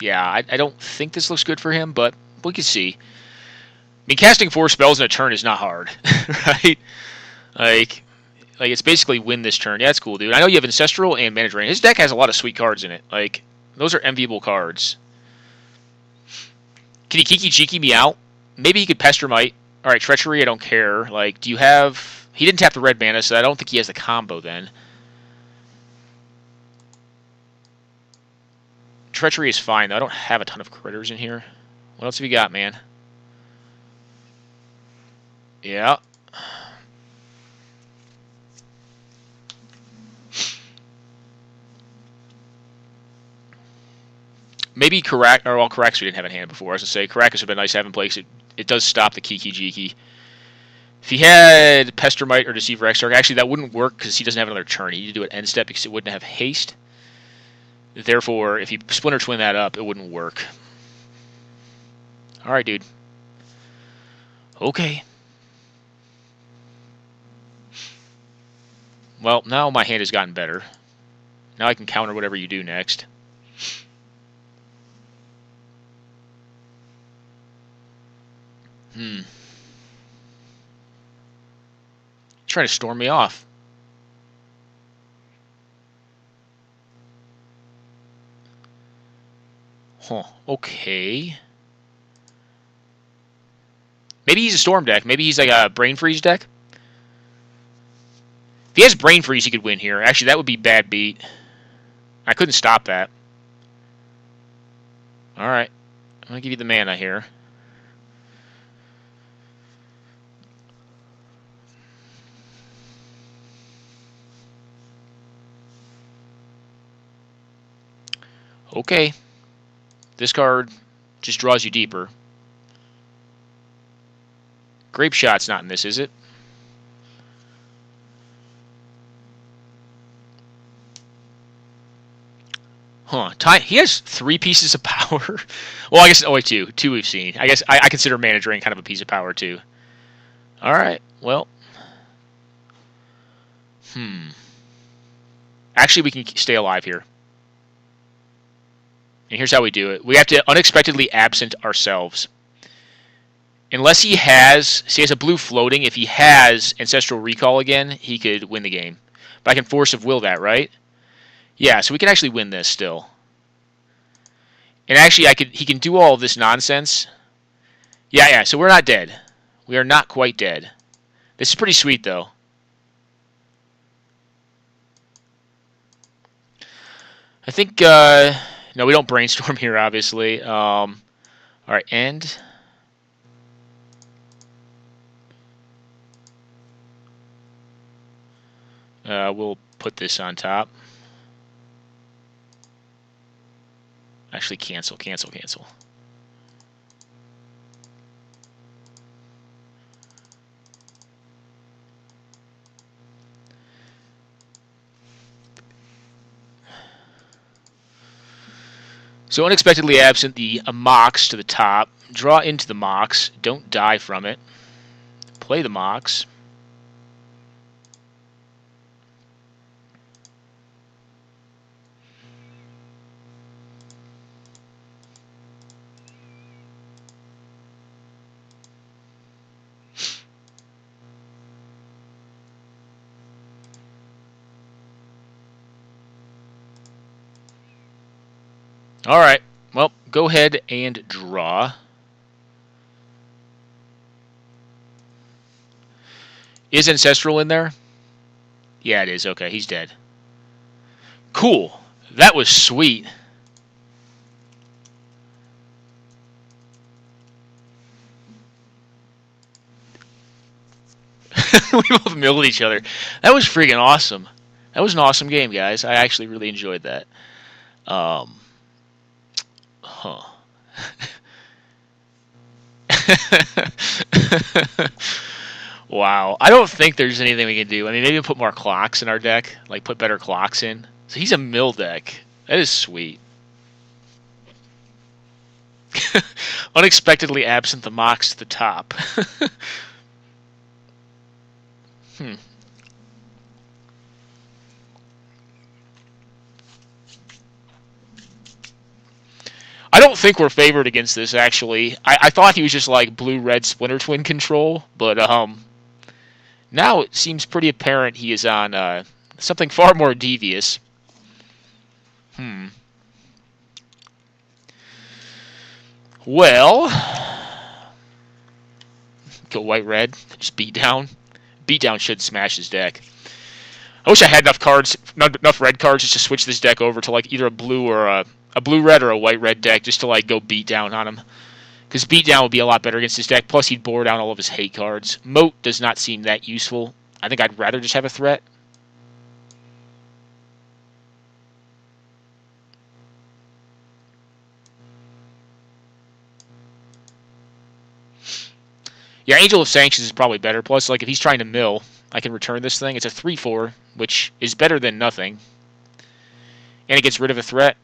Speaker 1: Yeah, I don't think this looks good for him, but we can see. I mean, casting 4 spells in a turn is not hard, right? Like, like it's basically win this turn. Yeah, that's cool, dude. I know you have Ancestral and Mana Drain. His deck has a lot of sweet cards in it. Like, those are enviable cards. Can he Kiki Jiki me out? Maybe he could Pester Mite. Alright, Treachery, I don't care. Like, do you have... He didn't tap the red mana, so I don't think he has the combo then. Treachery is fine, though. I don't have a ton of critters in here. What else have you got, man? Yeah. Maybe Karak, or well, Karakas we didn't have in hand before. I was going to say, Karakas would have been nice to have in place. It does stop the Kiki Jiki. If he had Pestermite or Deceiver Exarch, actually that wouldn't work because he doesn't have another turn. He needed to do it end step because it wouldn't have haste. Therefore, if you Splinter Twin that up, it wouldn't work. Alright, dude. Okay. Well, now my hand has gotten better. Now I can counter whatever you do next. Trying to storm me off. Huh. Okay. Maybe he's a storm deck. Maybe he's like a Brain Freeze deck. If he has Brain Freeze, he could win here. Actually, that would be bad beat. I couldn't stop that. Alright. I'm going to give you the mana here. Okay. This card just draws you deeper. Grape Shot's not in this, is it? Huh. He has 3 pieces of power. Well, I guess... Oh, wait, 2. 2 we've seen. I guess I consider Mana Drain kind of a piece of power, too. Alright. Well. Actually, we can stay alive here. And here's how we do it. We have to unexpectedly absent ourselves. Unless he has... See, he has a blue floating. If he has Ancestral Recall again, he could win the game. But I can Force of Will that, right? Yeah, so we can actually win this still. And actually, he can do all of this nonsense. Yeah, so we're not dead. We are not quite dead. This is pretty sweet, though. I think... no, we don't Brainstorm here, obviously. Alright, end. We'll put this on top. Actually, cancel. So unexpectedly absent the Mox to the top. Draw into the Mox. Don't die from it. Play the Mox. Alright, well, go ahead and draw. Is Ancestral in there? Yeah, it is. Okay, he's dead. Cool. That was sweet. We both milled each other. That was freaking awesome. That was an awesome game, guys. I actually really enjoyed that. Wow. I don't think there's anything we can do. I mean, maybe put more clocks in our deck. Like, put better clocks in. So he's a mill deck. That is sweet. Unexpectedly absent the Mox to the top. I don't think we're favored against this, actually. I thought he was just like blue-red Splinter Twin control, but now it seems pretty apparent he is on something far more devious. Well, go white-red, just beat down. Beat down should smash his deck. I wish I had enough cards, enough red cards, just to switch this deck over to like either a blue or a blue-red or a white-red deck, just to like go beat down on him. Because beat down would be a lot better against this deck. Plus, he'd bore down all of his hate cards. Moat does not seem that useful. I think I'd rather just have a threat. Yeah, Angel of Sanctions is probably better. Plus, like if he's trying to mill, I can return this thing. It's a 3/4, which is better than nothing. And it gets rid of a threat.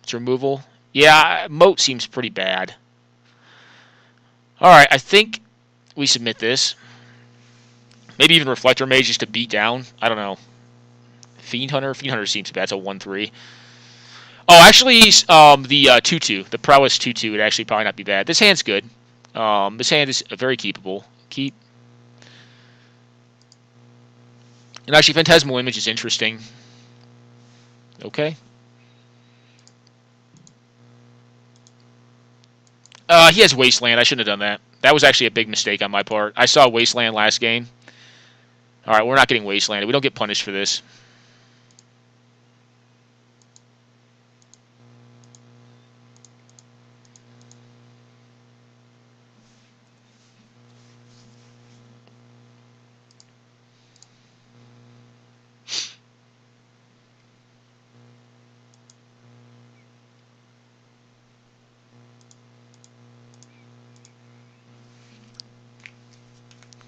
Speaker 1: It's removal. Yeah, Moat seems pretty bad. Alright, I think we submit this. Maybe even Reflector Mage just to beat down. I don't know. Fiend Hunter? Fiend Hunter seems bad. It's a 1/3. Oh, actually, the 2/2. The Prowess 2/2 would actually probably not be bad. This hand's good. This hand is very keepable. Keep. And actually, Phantasmal Image is interesting. Okay. He has Wasteland. I shouldn't have done that. That was actually a big mistake on my part. I saw Wasteland last game. Alright, we're not getting Wastelanded. We don't get punished for this.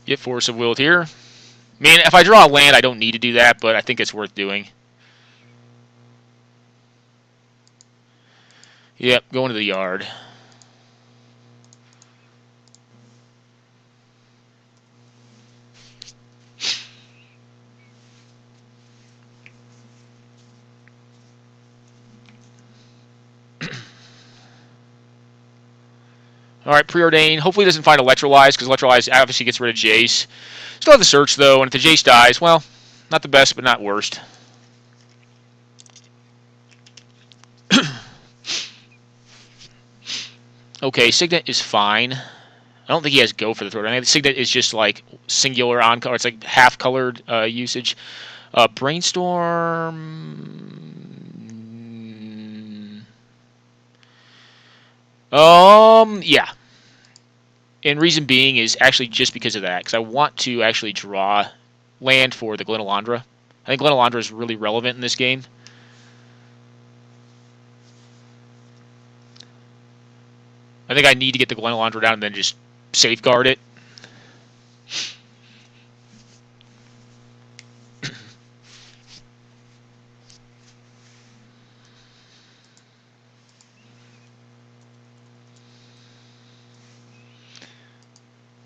Speaker 1: Get Force of Will here. I mean, if I draw a land, I don't need to do that, but I think it's worth doing. Yep, going to the yard. Alright, Preordain. Hopefully he doesn't find Electrolyze, because Electrolyze obviously gets rid of Jace. Still have the Search, though, and if the Jace dies, well, not the best, but not worst. Okay, Signet is fine. I don't think he has Go for the throat. I think Signet is just like singular on color. It's like half colored usage. Brainstorm. Yeah. And reason being is actually just because of that, because I want to actually draw land for the Glenalandra. I think Glenalandra is really relevant in this game. I think I need to get the Glenalandra down and then just safeguard it.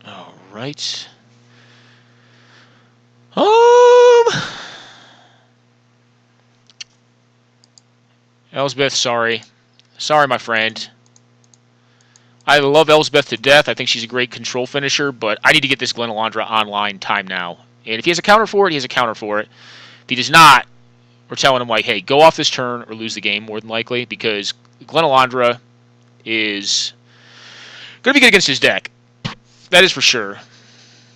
Speaker 1: All right. Elsbeth, sorry. Sorry, my friend. I love Elsbeth to death. I think she's a great control finisher, but I need to get this Glenalandra online time now. And if he has a counter for it, he has a counter for it. If he does not, we're telling him, like, hey, go off this turn or lose the game, more than likely, because Glenalandra is going to be good against his deck. That is for sure.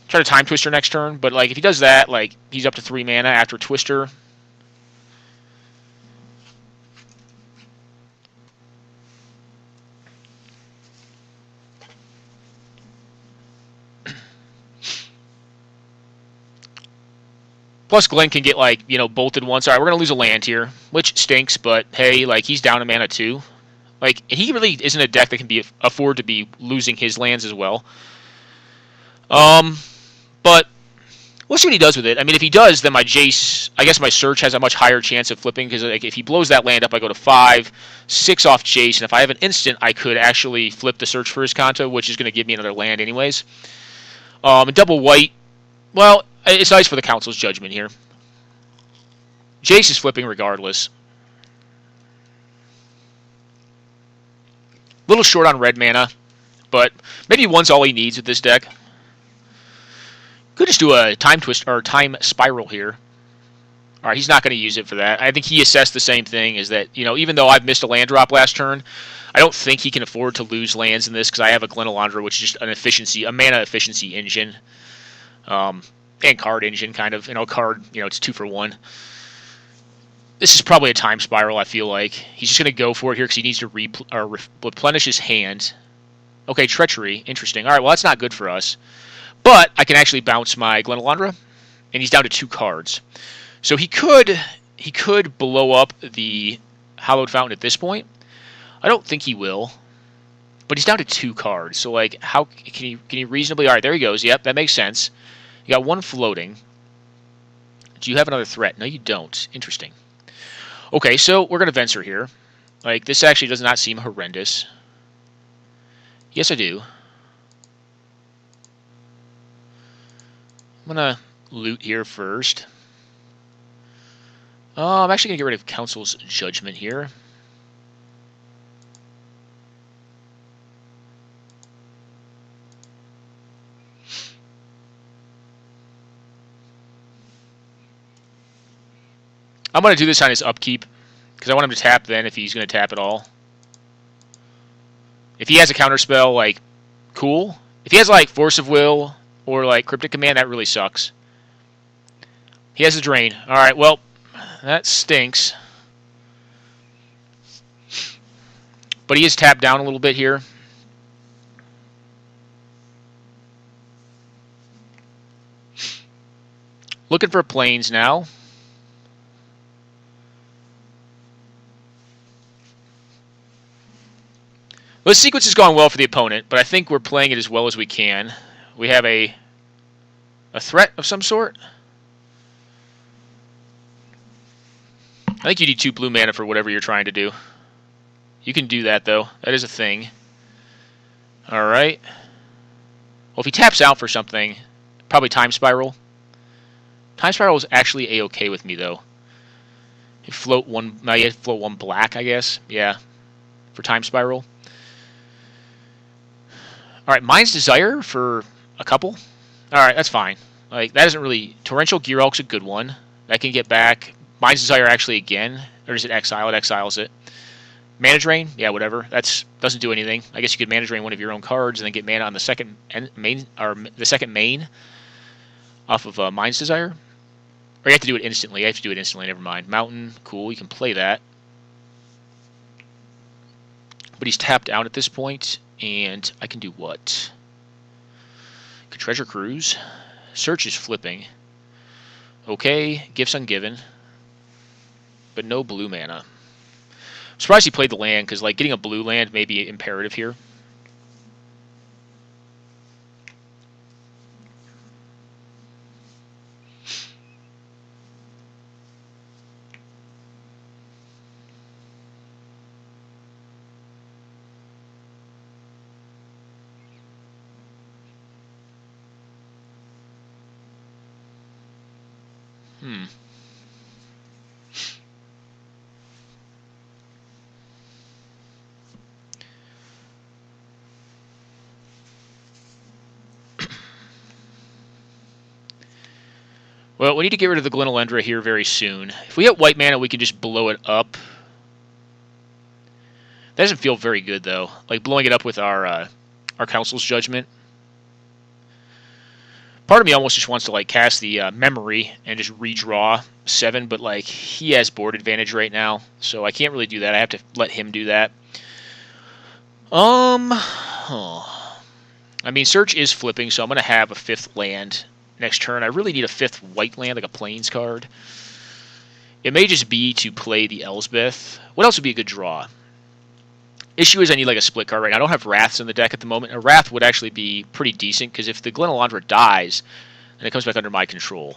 Speaker 1: Try to Time Twister next turn, but like if he does that, like he's up to 3 mana after Twister. Plus Glenn can get like, bolted once. All right, we're going to lose a land here, which stinks, but hey, like he's down a mana too. Like he really isn't a deck that can be afford to be losing his lands as well. But we'll see what he does with it. I mean, if he does, then my Jace, I guess my Search has a much higher chance of flipping, because like, if he blows that land up, I go to 5, 6 off Jace, and if I have an instant, I could actually flip the Search for his Kanto, which is going to give me another land anyways. And double white, well, it's nice for the Council's judgment here. Jace is flipping regardless. Little short on red mana, but maybe one's all he needs with this deck. Could just do a time twist or time spiral here. All right, he's not going to use it for that. I think he assessed the same thing, is that, you know, even though I've missed a land drop last turn, I don't think he can afford to lose lands in this because I have a Glenalandra, which is just an efficiency, a mana efficiency engine, and card engine, kind of. You know, card, you know, it's 2 for 1. This is probably a time spiral, I feel like. He's just going to go for it here because he needs to replenish his hand. Okay, Treachery. Interesting. All right, well, that's not good for us. But I can actually bounce my Glenalandra, and he's down to 2 cards. So he could blow up the Hallowed Fountain at this point. I don't think he will, but he's down to 2 cards. So like, how can he reasonably? All right, there he goes. Yep, that makes sense. You got 1 floating. Do you have another threat? No, you don't. Interesting. Okay, so we're gonna Venser here. Like, this actually does not seem horrendous. Yes, I do. I'm gonna loot here first. I'm actually going to get rid of Council's Judgment here. I'm going to do this on his upkeep, because I want him to tap then if he's going to tap at all. If he has a counterspell, like, cool. If he has, like, Force of Will or, like, Cryptic Command, that really sucks. He has a Drain. Alright, well, that stinks. But he is tapped down a little bit here. Looking for planes now. Well, this sequence is going well for the opponent, but I think we're playing it as well as we can. We have a threat of some sort. I think you need 2 blue mana for whatever you're trying to do. You can do that, though. That is a thing. Alright. Well, if he taps out for something, probably Time Spiral. Time Spiral is actually A-okay with me, though. You float 1... Now you have to float 1 black, I guess. Yeah. For Time Spiral. Alright, Mind's Desire for a couple. Alright, that's fine. Like, that isn't really... Torrential Gearhulk's a good one. That can get back... Mind's Desire actually again, or is it Exile? It exiles it. Mana Drain? Yeah, whatever. That doesn't do anything. I guess you could Mana Drain one of your own cards and then get mana on the second main, or the second main off of Mind's Desire. Or you have to do it instantly. I have to do it instantly. Never mind. Mountain, cool. You can play that. But he's tapped out at this point, and I can do what? I can Treasure Cruise. Search is flipping. Okay, Gifts Ungiven. But no blue mana. I'm surprised he played the land, because like getting a blue land may be imperative here. Well, we need to get rid of the Glenalandra here very soon. If we get white mana, we can just blow it up. That doesn't feel very good, though. Like, blowing it up with our Council's Judgment. Part of me almost just wants to, like, cast the Memory and just redraw 7, but, like, he has board advantage right now, so I can't really do that. I have to let him do that. I mean, Search is flipping, so I'm going to have a 5th land next turn. I really need a 5th white land, like a Plains card. It may just be to play the Elsbeth. What else would be a good draw? Issue is I need like a split card right now. I don't have Wraths in the deck at the moment. A Wrath would actually be pretty decent, because if the Glenalandra dies, then it comes back under my control.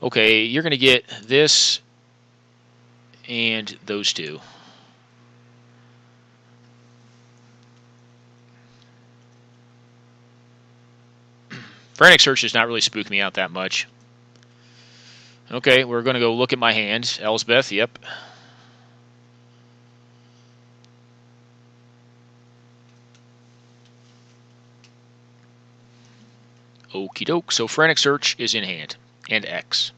Speaker 1: Okay, you're going to get this and those 2. Frantic Search does not really spook me out that much. Okay, we're going to go look at my hand. Elsbeth, yep. Okie doke. So Frantic Search is in hand. And X.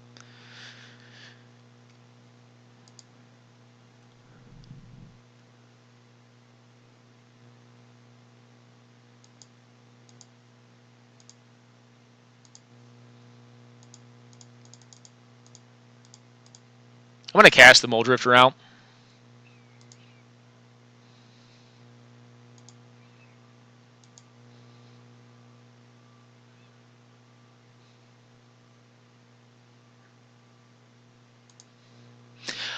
Speaker 1: I'm going to cast the Muldrifter out.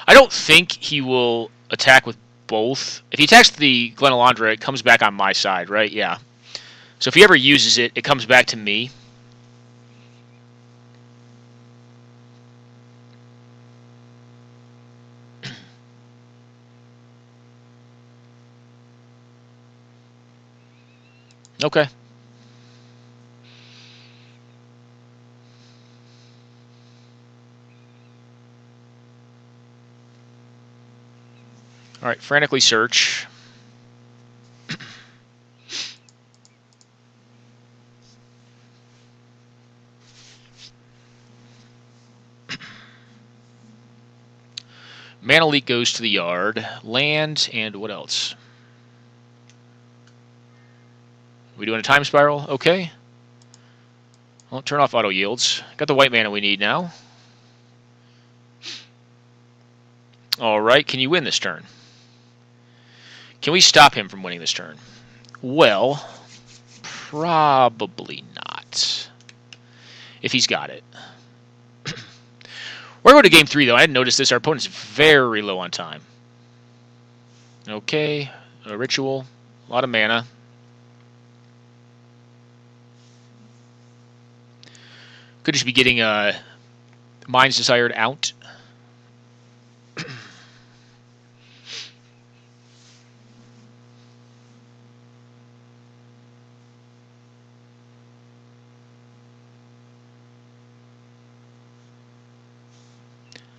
Speaker 1: I don't think he will attack with both. If he attacks the Glenalandra, it comes back on my side, right? Yeah. So if he ever uses it, it comes back to me. Okay. All right, Frantically Search. Mana Leak goes to the yard. Land, and what else? Are we doing a Time Spiral? Okay. Well, turn off auto yields. Got the white mana we need now. Alright, can you win this turn? Can we stop him from winning this turn? Well, probably not. If he's got it. We're going to game 3, though. I hadn't noticed this. Our opponent's very low on time. Okay, a ritual. A lot of mana. Could just be getting Mind's Desired out.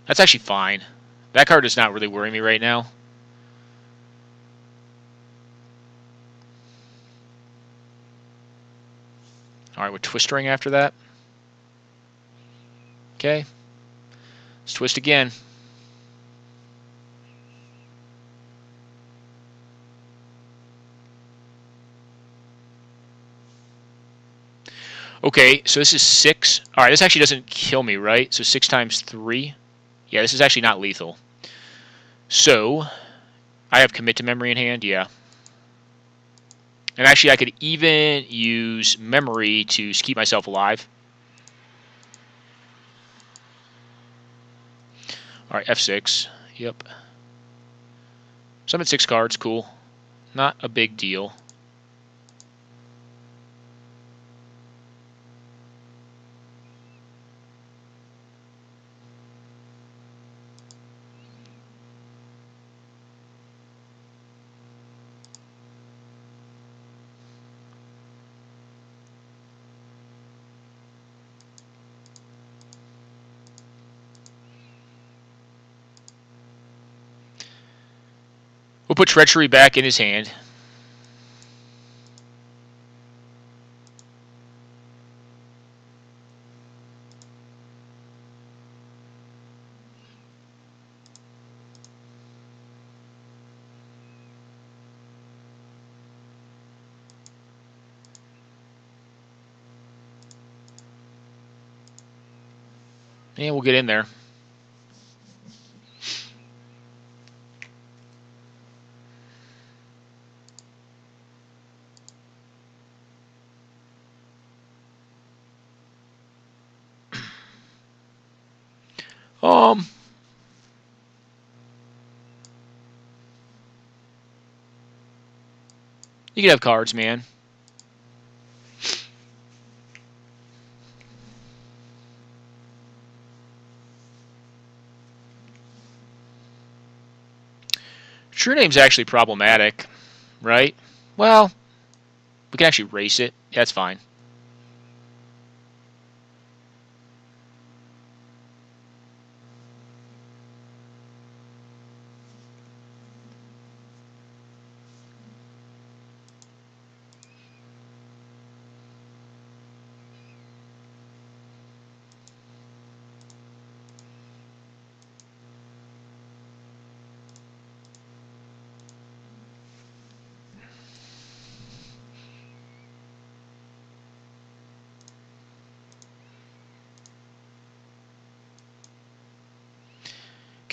Speaker 1: That's actually fine. That card does not really worry me right now. Alright, we're Twistering after that. Okay. Let's twist again. Okay, so this is 6. Alright, this actually doesn't kill me, right? So 6 times 3. Yeah, this is actually not lethal. So, I have Commit to Memory in hand, yeah. And actually, I could even use Memory to keep myself alive. Alright, F6. Yep. So I'm at 6 cards, cool. Not a big deal. We'll put Treachery back in his hand. And we'll get in there. You can have cards, man. True Name's actually problematic, right? Well, we can actually race it. That's fine.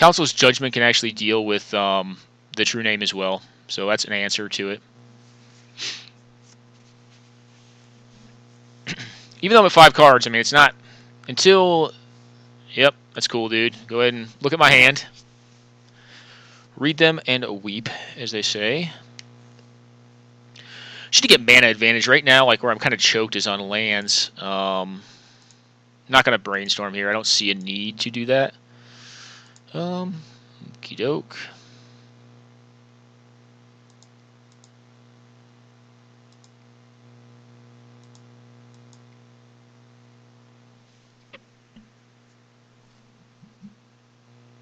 Speaker 1: Council's Judgment can actually deal with the true name as well, so that's an answer to it. Even though I'm at 5 cards, I mean, it's not until... Yep, that's cool, dude. Go ahead and look at my hand. Read them and weep, as they say. Should get mana advantage right now, like where I'm kind of choked is on lands. Not going to brainstorm here. I don't see a need to do that. Okie doke.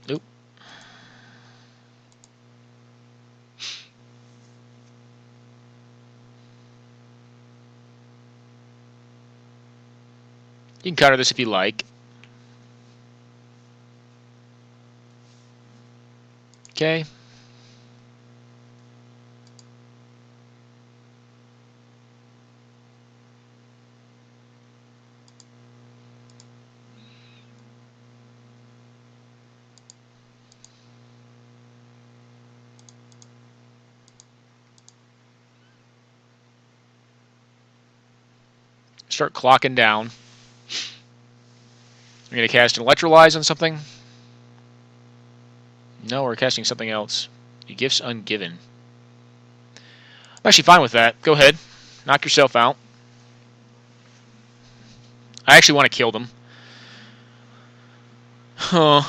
Speaker 1: Nope. You can counter this if you like. Okay. Start clocking down. We're going to cast an Electrolyze on something. No, we're casting something else. Gifts ungiven. I'm actually fine with that. Go ahead. Knock yourself out. I actually want to kill them. Huh.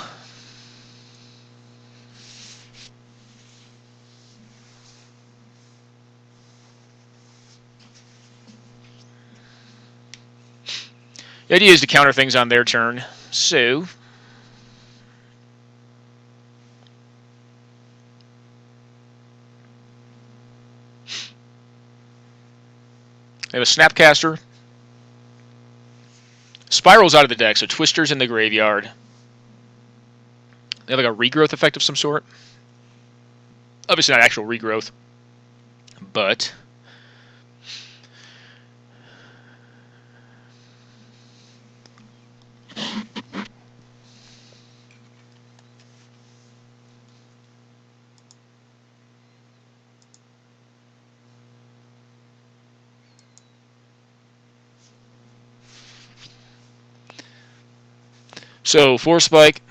Speaker 1: The idea is to counter things on their turn. So... they have a Snapcaster. Spiral's out of the deck, so Twister's in the graveyard. They have like a regrowth effect of some sort. Obviously not actual regrowth, but... So, Force Spike.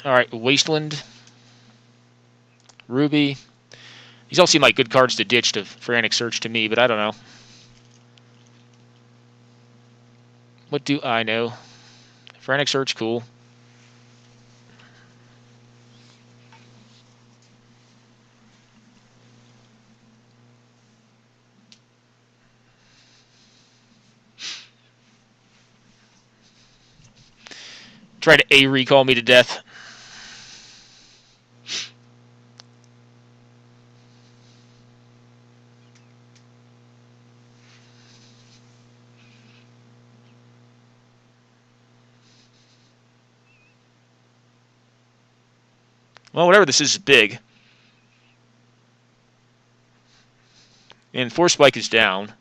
Speaker 1: Alright, Wasteland. Ruby. These all seem like good cards to ditch to Frantic Search to me, but I don't know. What do I know? Frantic Search, cool. Try to A-recall me to death. Well, whatever this is big. And Force Spike is down.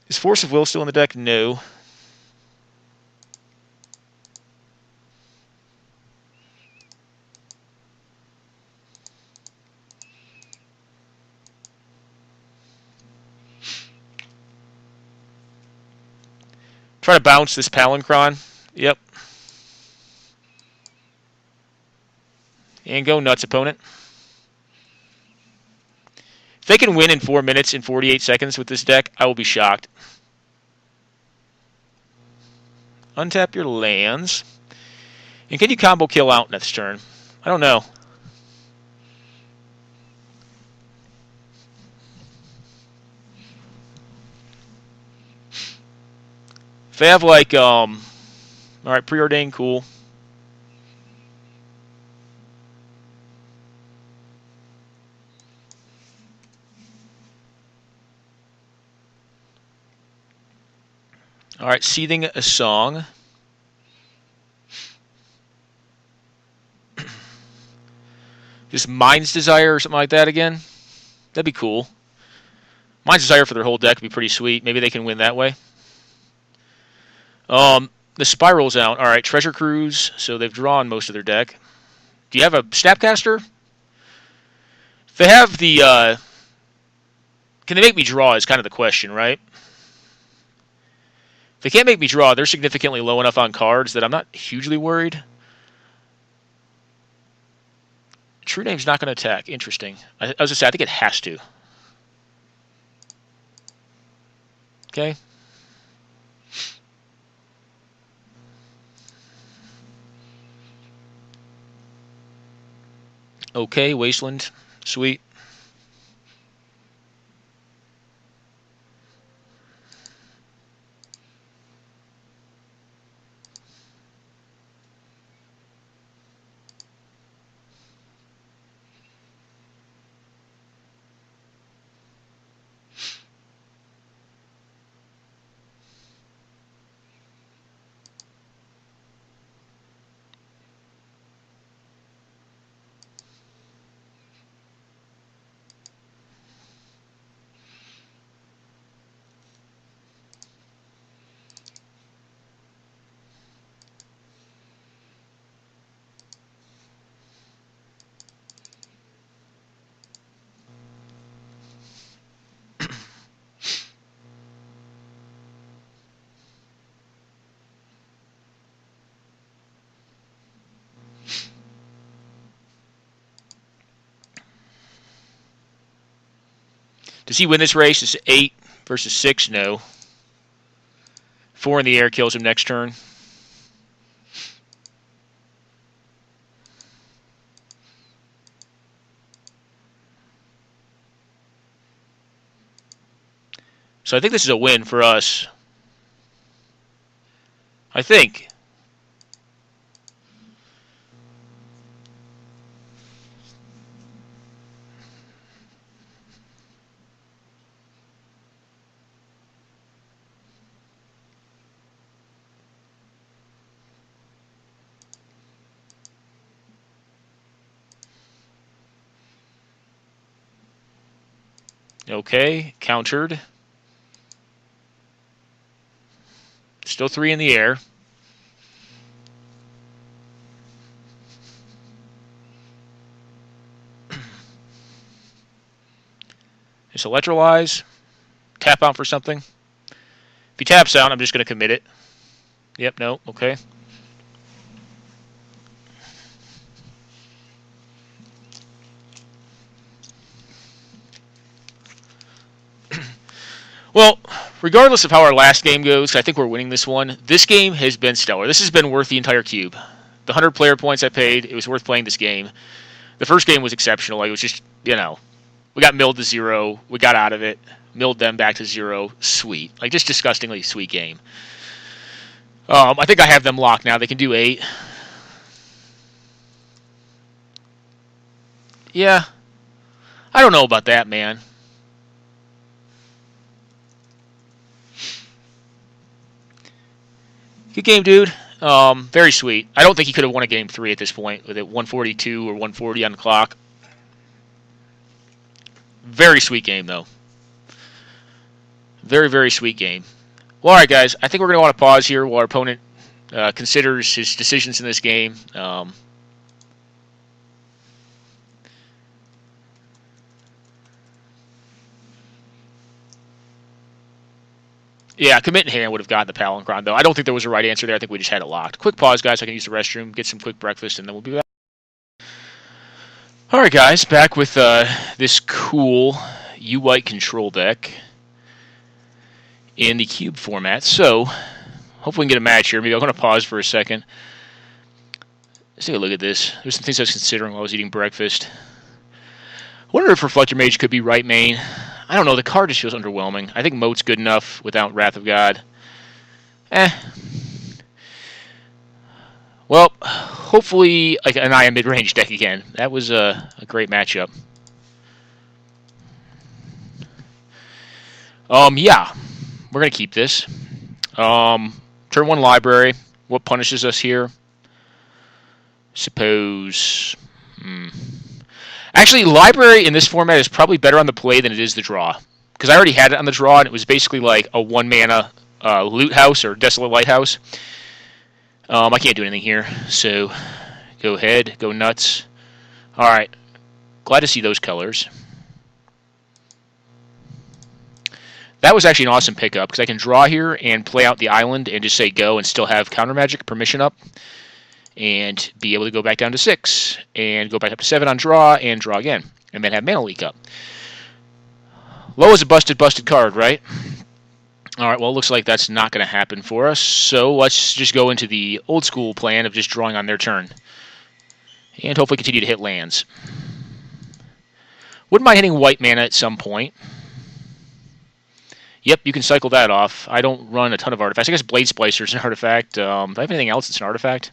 Speaker 1: Is Force of Will still in the deck? No. Try to bounce this Palinchron. Yep. And go nuts, opponent. If they can win in 4 minutes and 48 seconds with this deck, I will be shocked. Untap your lands. And can you combo kill out next turn? I don't know. If they have like, all right, preordained, cool. All right, seething a song. Just Mind's Desire or something like that again. That'd be cool. Mind's Desire for their whole deck would be pretty sweet. Maybe they can win that way. The Spiral's out. All right, Treasure Cruise. So they've drawn most of their deck. Do you have a Snapcaster? If they have the... can they make me draw is kind of the question, right? If they can't make me draw, they're significantly low enough on cards that I'm not hugely worried. True Name's not going to attack. Interesting. I was going to say, I think it has to. Okay. Okay, Wasteland. Sweet. Does he win this race? Is 8 versus 6? No. 4 in the air kills him next turn. So I think this is a win for us. I think. Okay, countered. Still 3 in the air. Just electrolyze. Tap out for something. If he taps out, I'm just going to commit it. Yep, no, okay. Well, regardless of how our last game goes, I think we're winning this one. This game has been stellar. This has been worth the entire cube. The 100 player points I paid, it was worth playing this game. The first game was exceptional. It was just, we got milled to 0. We got out of it. Milled them back to 0. Sweet. Like, just disgustingly sweet game. I think I have them locked now. They can do 8. Yeah. I don't know about that, man. Good game, dude. Very sweet. I don't think he could have won a game 3 at this point with it 142 or 140 on the clock. Very sweet game, though. Very, very sweet game. Well, all right, guys. I think we're going to want to pause here while our opponent considers his decisions in this game. Yeah, commit in hand would have gotten the Palinchron, though. I don't think there was a right answer there. I think we just had it locked. Quick pause, guys. I can use the restroom, get some quick breakfast, and then we'll be back. All right, guys. Back with this cool U-White control deck in the cube format. So, hopefully we can get a match here. Maybe I'm going to pause for a second. Let's take a look at this. There's some things I was considering while I was eating breakfast. I wonder if Reflector Mage could be right main. I don't know. The card just feels underwhelming. I think Moat's good enough without Wrath of God. Eh. Well, hopefully like an Aya mid-range deck again. That was a great matchup. Yeah, we're gonna keep this. Turn 1 library. What punishes us here? Suppose. Actually, library in this format is probably better on the play than it is the draw. Because I already had it on the draw, and it was basically like a 1-mana loot house or desolate lighthouse. I can't do anything here, so go ahead, go nuts. All right, glad to see those colors. That was actually an awesome pickup because I can draw here and play out the island and just say go and still have counter magic permission up and be able to go back down to 6 and go back up to 7 on draw and draw again and then have mana leak up. Low is a busted card, right? All right, well, it looks like that's not going to happen for us, so let's just go into the old school plan of just drawing on their turn and hopefully continue to hit lands. Wouldn't mind hitting white mana at some point. Yep, you can cycle that off. I don't run a ton of artifacts. I guess Blade Splicer is an artifact. Do I have anything else that's an artifact?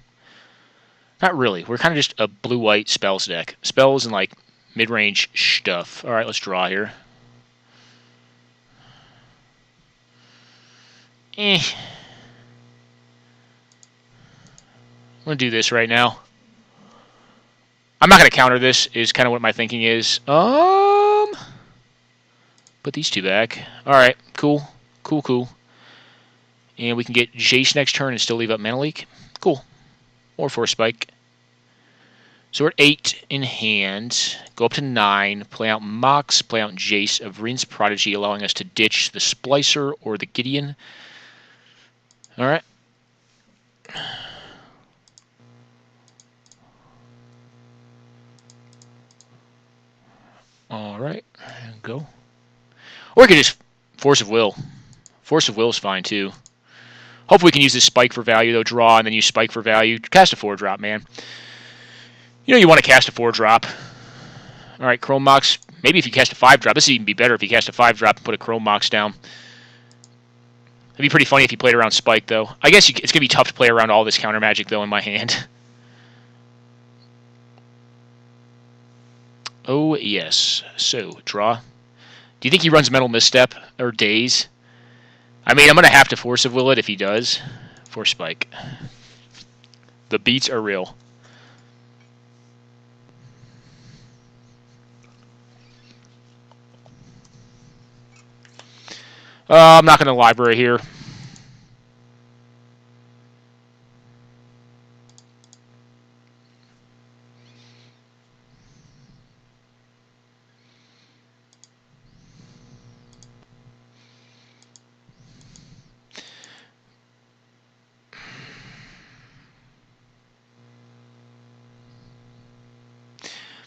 Speaker 1: Not really. We're kind of just a blue-white spells deck. Spells and, like, mid-range stuff. All right, let's draw here. I'm going to do this right now. I'm not going to counter this, is kind of what my thinking is. Put these 2 back. Alright, cool. Cool. And we can get Jace next turn and still leave up mana leak. Cool. Or Force Spike. So we're at 8 in hand. Go up to 9. Play out Mox. Play out Jace of Rin's Prodigy, allowing us to ditch the Splicer or the Gideon. Alright. Alright. Go. Or we could just Force of Will. Force of Will is fine, too. Hopefully we can use this Spike for value, though. Draw, and then use Spike for value. Cast a 4-drop, man. You know you want to cast a 4-drop. Alright, Chrome Mox. Maybe if you cast a 5-drop. This would even be better if you cast a 5-drop and put a Chrome Mox down. It'd be pretty funny if you played around Spike, though. I guess it's going to be tough to play around all this counter magic, though, in my hand. Oh, yes. So, draw. Do you think he runs Mental Misstep or Daze? I mean, I'm going to have to Force of Will it if he does. Force Spike. The beats are real. I'm not going to library here.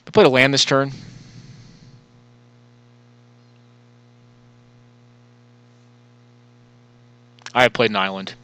Speaker 1: I played a land this turn. I have played an island.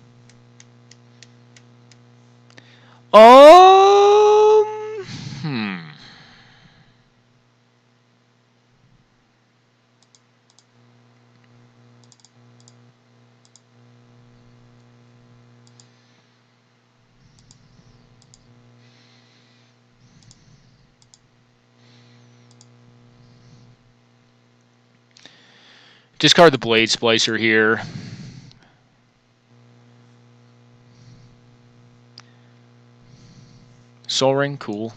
Speaker 1: Discard the Blade Splicer here. Soul Ring, cool.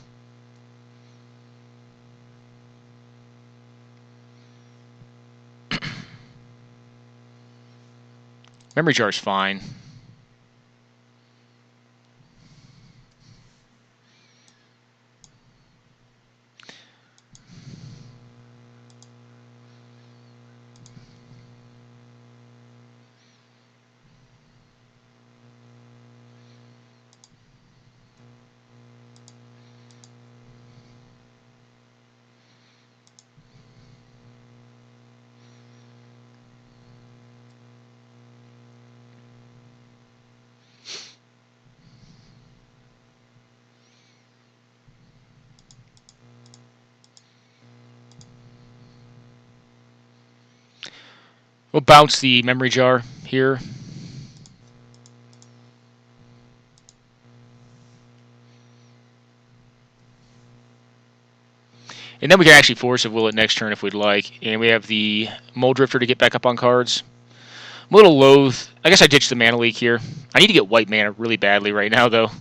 Speaker 1: Memory Jar's fine. We'll bounce the Memory Jar here. And then we can actually force a will it next turn if we'd like. And we have the Mole Drifter to get back up on cards. I'm a little loath. I guess I ditched the mana leak here. I need to get white mana really badly right now, though.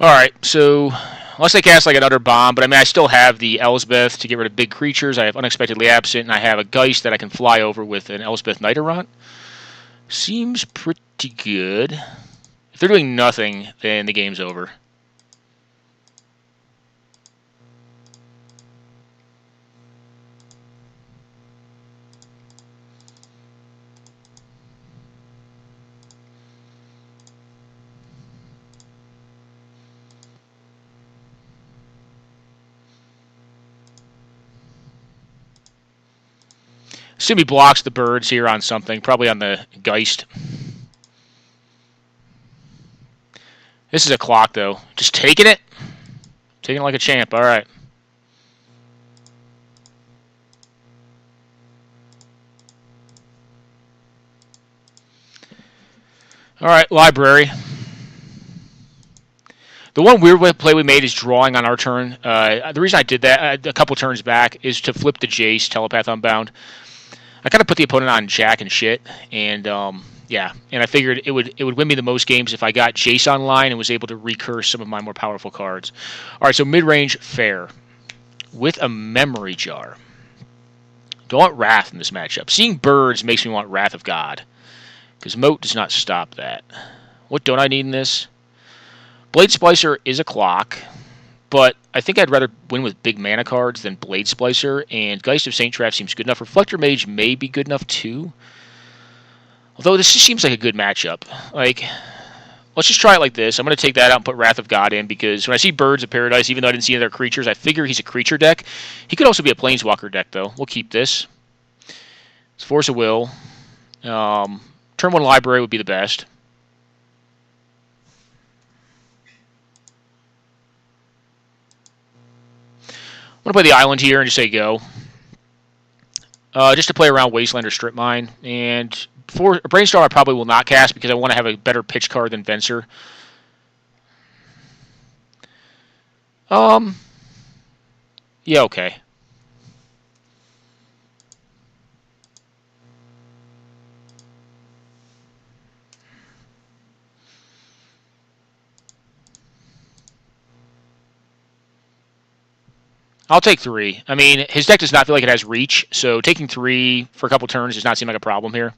Speaker 1: Alright, so unless they cast like another bomb, but I mean I still have the Elsbeth to get rid of big creatures. I have Unexpectedly Absent, and I have a Geist that I can fly over with an Elsbeth Nighterant. Seems pretty good. If they're doing nothing, then the game's over. Assume he blocks the birds here on something, probably on the Geist. This is a clock, though. Just taking it. Taking it like a champ. All right. All right, library. The one weird play we made is drawing on our turn. The reason I did that a couple turns back is to flip the Jace, Telepath Unbound. I kind of put the opponent on jack and shit, and yeah, and I figured it would win me the most games if I got Jace online and was able to recurse some of my more powerful cards. All right, so mid-range fair with a Memory Jar. Don't want Wrath in this matchup. Seeing birds makes me want Wrath of God, because Moat does not stop that. What don't I need in this? Blade Splicer is a clock, but I think I'd rather win with big mana cards than Blade Splicer, and Geist of Saint Traff seems good enough. Reflector Mage may be good enough too. Although this just seems like a good matchup. Like, let's just try it like this. I'm going to take that out and put Wrath of God in, because when I see Birds of Paradise, even though I didn't see any other creatures, I figure he's a creature deck. He could also be a Planeswalker deck, though. We'll keep this. It's Force of Will. Turn 1 Library would be the best. I'm going to play the Island here and just say go. Just to play around Wasteland or Strip Mine. And for Brainstorm, I probably will not cast because I want to have a better pitch card than Venser. Yeah, okay. I'll take 3. I mean, his deck does not feel like it has reach, so taking 3 for a couple turns does not seem like a problem here.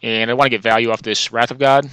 Speaker 1: And I want to get value off this Wrath of God.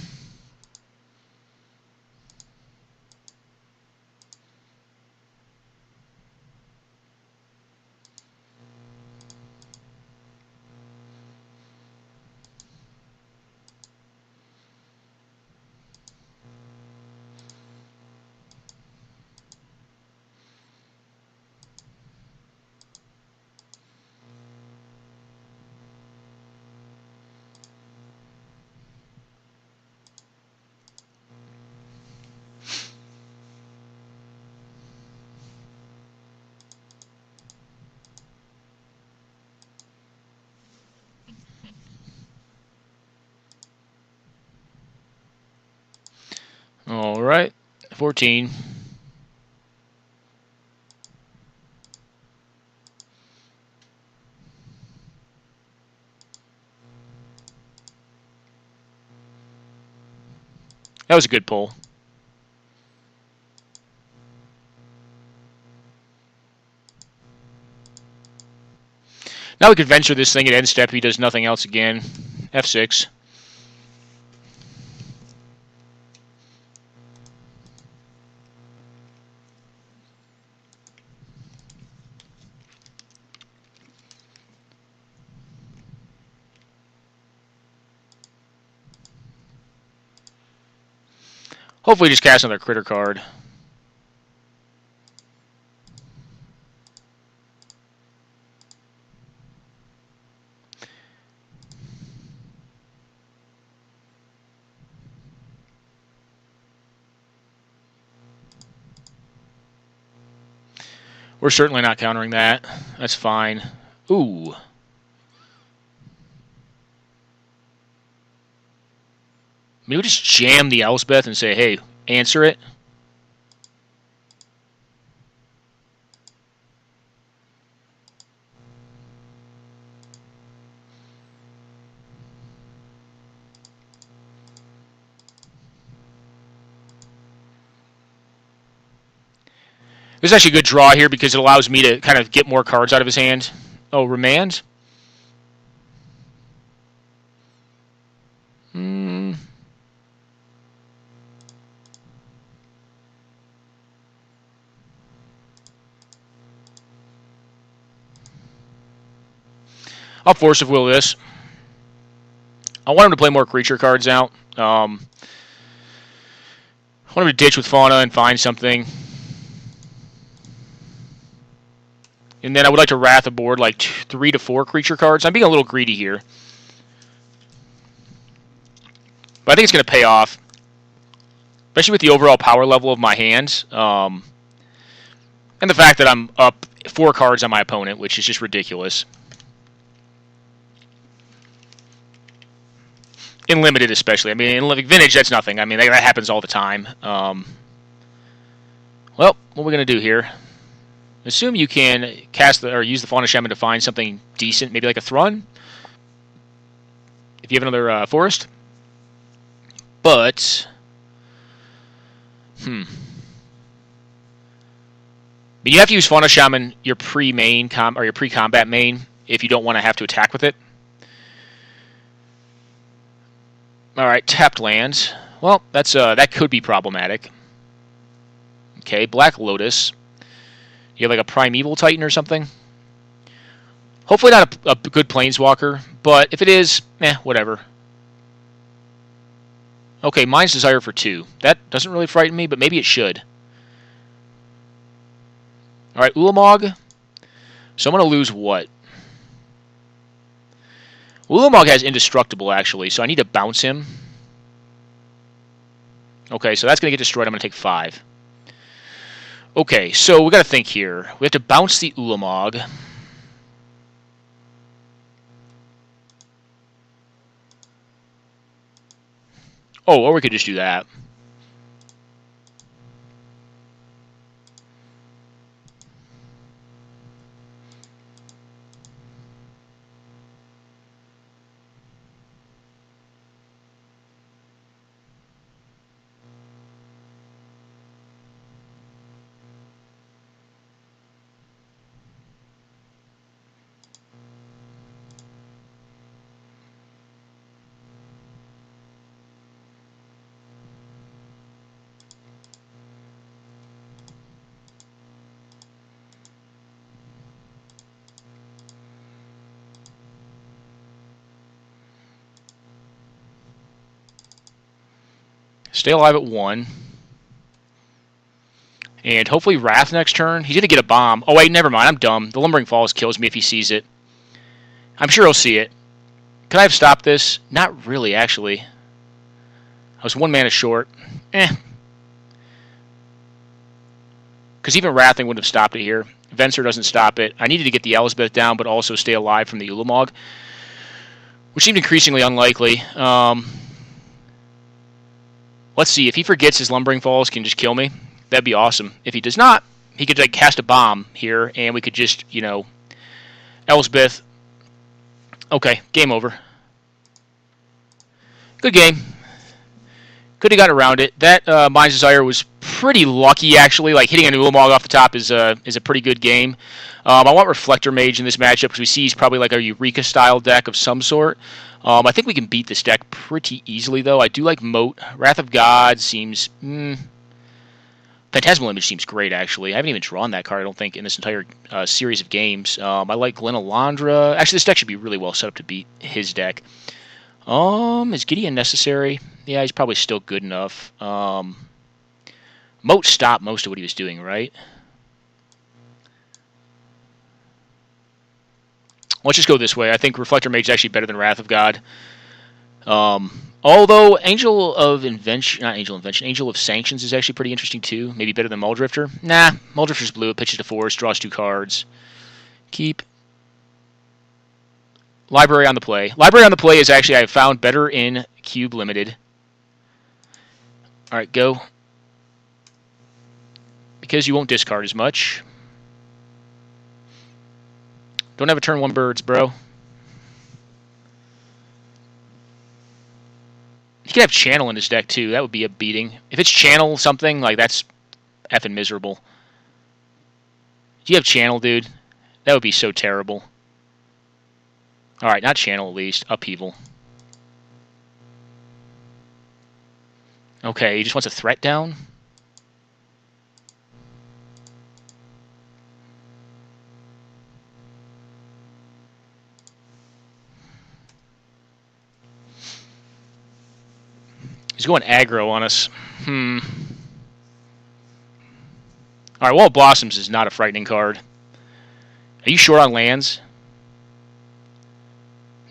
Speaker 1: All right, 14. That was a good pull. Now we could venture this thing at end step. He does nothing else again. F6. Hopefully just cast another critter card. We're certainly not countering that. That's fine. Ooh. Maybe we just jam the Elspeth and say, hey, answer it. This is actually a good draw here because it allows me to kind of get more cards out of his hand. Oh, remand? Hmm. I'll force of will this. I want him to play more creature cards out. I want him to ditch with Fauna and find something. And then I would like to Wrath aboard like 3 to 4 creature cards. I'm being a little greedy here. But I think it's going to pay off. Especially with the overall power level of my hands. And the fact that I'm up 4 cards on my opponent, which is just ridiculous. In Limited especially. I mean, in Vintage, that's nothing. I mean, that happens all the time. Well, what are we going to do here? Assume you can cast or use the Fauna Shaman to find something decent, maybe like a Thrun, if you have another forest. But, but you have to use Fauna Shaman your pre-main or your pre-combat main if you don't want to have to attack with it. All right, tapped lands. Well, that's that could be problematic. Okay, Black Lotus. You have like a Primeval Titan or something? Hopefully not a good Planeswalker, but if it is, whatever. Okay, Mind's Desire for 2. That doesn't really frighten me, but maybe it should. Alright, Ulamog. So I'm going to lose what? Ulamog has Indestructible, actually, so I need to bounce him. Okay, so that's going to get destroyed. I'm going to take 5. Okay, so we got to think here. We have to bounce the Ulamog. Oh, or we could just do that. Stay alive at 1. And hopefully Wrath next turn. He's going to get a bomb. Oh, wait, never mind. I'm dumb. The Lumbering Falls kills me if he sees it. I'm sure he'll see it. Could I have stopped this? Not really, actually. I was 1 mana short. Because even Wrathing wouldn't have stopped it here. Venser doesn't stop it. I needed to get the Elspeth down, but also stay alive from the Ulamog, which seemed increasingly unlikely. Let's see. If he forgets his Lumbering Falls can just kill me, that'd be awesome. If he does not, he could like cast a bomb here, and we could just, Elspeth. Okay, game over. Good game. Could have got around it. That Mind's Desire was pretty lucky, actually. Like, hitting an Ulamog off the top is a pretty good game. I want Reflector Mage in this matchup because we see he's probably like a Eureka-style deck of some sort. I think we can beat this deck pretty easily, though. I do like Moat. Wrath of God seems... Phantasmal Image seems great, actually. I haven't even drawn that card, I don't think, in this entire series of games. I like Glen Elandra. Actually, this deck should be really well set up to beat his deck. Is Gideon necessary? Yeah, he's probably still good enough. Moat stopped most of what he was doing, right? Let's just go this way. I think Reflector Mage is actually better than Wrath of God. Although Angel of Invention, not Angel of Invention, Angel of Sanctions is actually pretty interesting too. Maybe better than Muldrifter. Nah, Muldrifter's blue. It pitches to forest, draws 2 cards. Keep. Library on the play. Library on the play is actually I have found better in Cube Limited. All right, go. Because you won't discard as much. Don't have a turn 1 birds, bro. He could have Channel in his deck too. That would be a beating. If it's Channel something, like that's effing miserable. Do you have Channel, dude? That would be so terrible. Alright, not Channel at least. Upheaval. Okay, he just wants a threat down? He's going aggro on us. Alright, Wall of Blossoms is not a frightening card. Are you short on lands?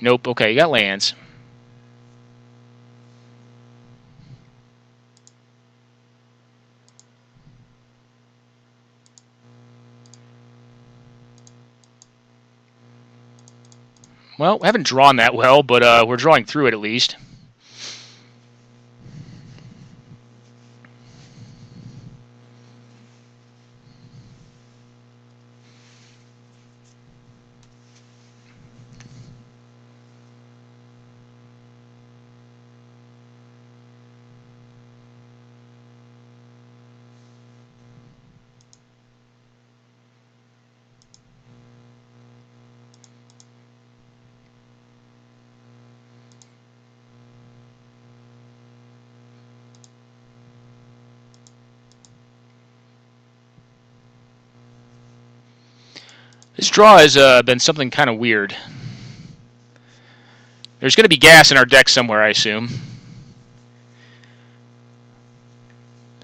Speaker 1: Nope. Okay, you got lands. Well, we haven't drawn that well, but we're drawing through it at least. This draw has been something kind of weird. There's going to be gas in our deck somewhere, I assume.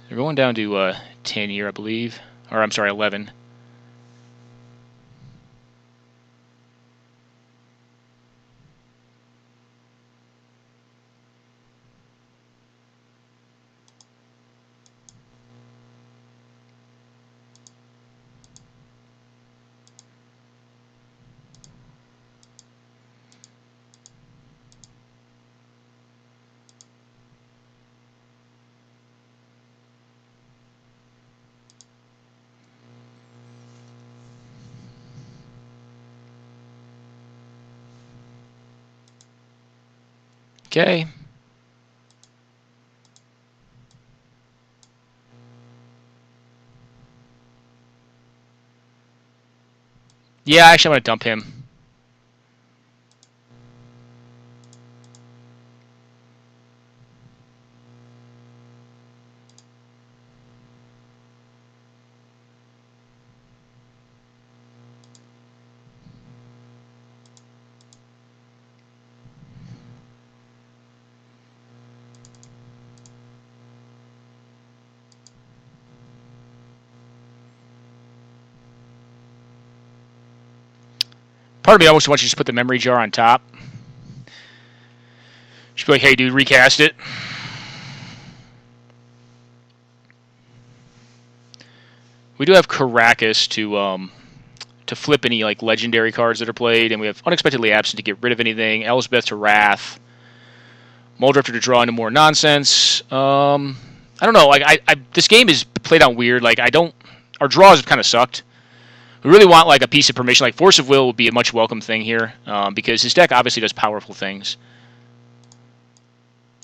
Speaker 1: We're going down to 10 here, I believe. Or, I'm sorry, 11. Okay. Yeah, actually, I'm going to dump him. Part of me almost wants you to just put the memory jar on top. Just be like, hey, dude, recast it. We do have Caracas to flip any like legendary cards that are played, and we have Unexpectedly Absent to get rid of anything. Elsbeth to Wrath. Muldrifter to draw into more nonsense. I don't know. Like this game is played out weird. Like our draws have kind of sucked. We really want like a piece of permission. Like Force of Will would be a much welcome thing here because his deck obviously does powerful things.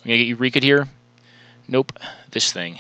Speaker 1: I'm gonna get Eureka here. Nope. This thing.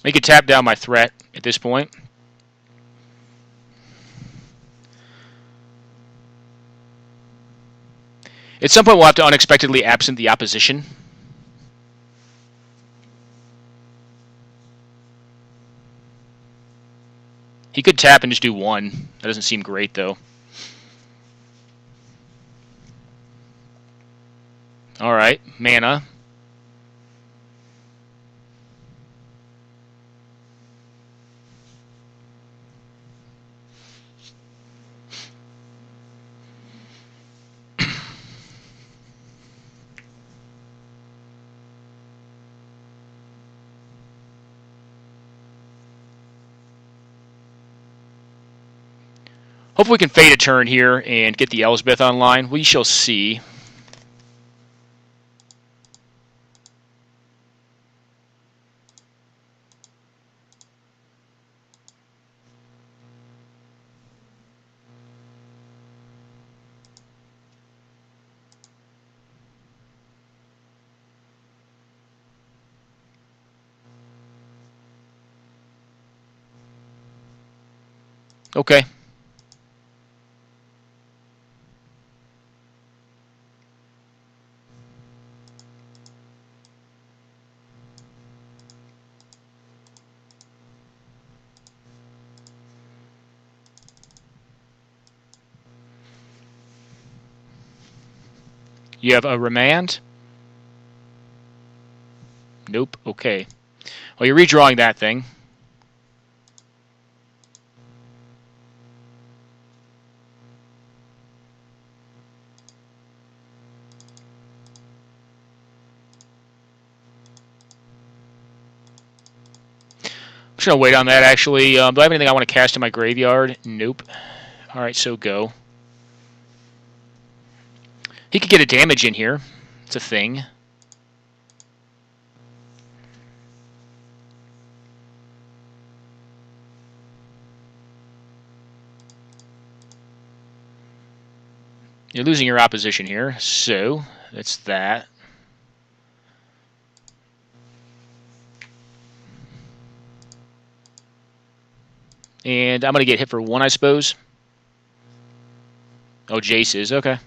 Speaker 1: He could tap down my threat at this point. At some point, we'll have to unexpectedly absent the opposition. He could tap and just do one. That doesn't seem great, though. All right, mana. Hopefully we can fade a turn here and get the Elsbeth online. We shall see. Okay. You have a remand? Nope. Okay. Well, you're redrawing that thing. I'm just going to wait on that, actually. Do I have anything I want to cast in my graveyard? Nope. All right, so go. He could get a damage in here. It's a thing. You're losing your opposition here, so that's that. And I'm going to get hit for one, I suppose. Oh, Jace is. Okay.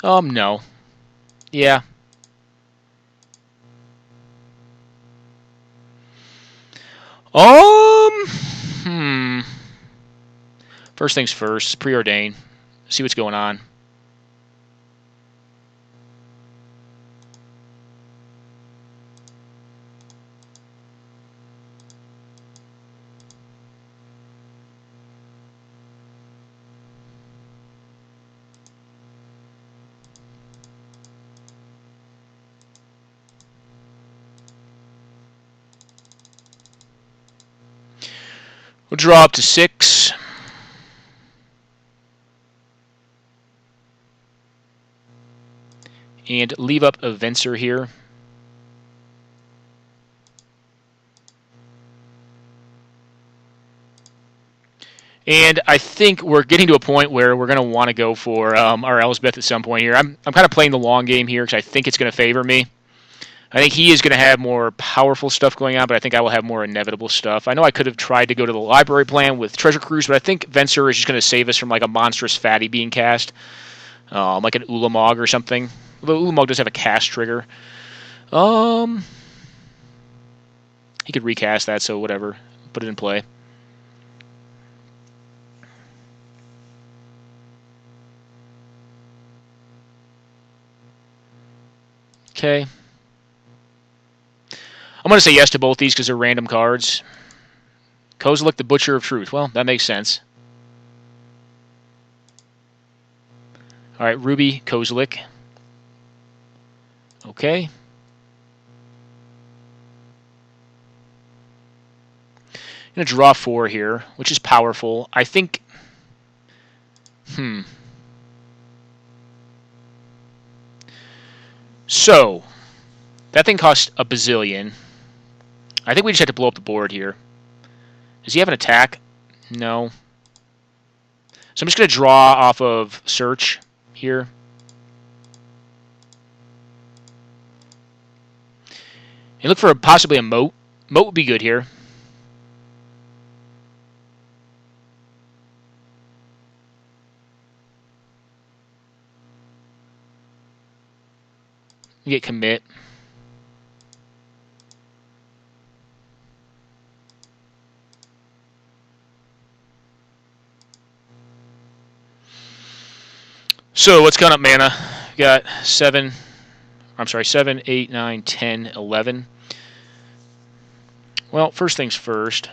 Speaker 1: No. Yeah. Hmm. First things first, preordain. See what's going on. We'll draw up to 6. And leave up a Venser here. And I think we're getting to a point where we're going to want to go for our Elsbeth at some point here. I'm kind of playing the long game here because I think it's going to favor me. I think he is going to have more powerful stuff going on, but I think I will have more inevitable stuff. I know I could have tried to go to the library plan with Treasure Cruise, but I think Venser is just going to save us from like a monstrous fatty being cast, like an Ulamog or something. Although Ulamog does have a cast trigger. He could recast that, so whatever. Put it in play. Okay. I'm going to say yes to both these because they're random cards. Kozilek, the Butcher of Truth. Well, that makes sense. All right, Ruby, Kozilek. Okay. I'm going to draw 4 here, which is powerful. I think... So, that thing costs a bazillion. I think we just have to blow up the board here. Does he have an attack? No. So I'm just going to draw off of Search here. And look for possibly a moat. Moat would be good here. You get commit. So what's coming up, mana? We got 7, 8, 9, 10, 11. Well, first things first.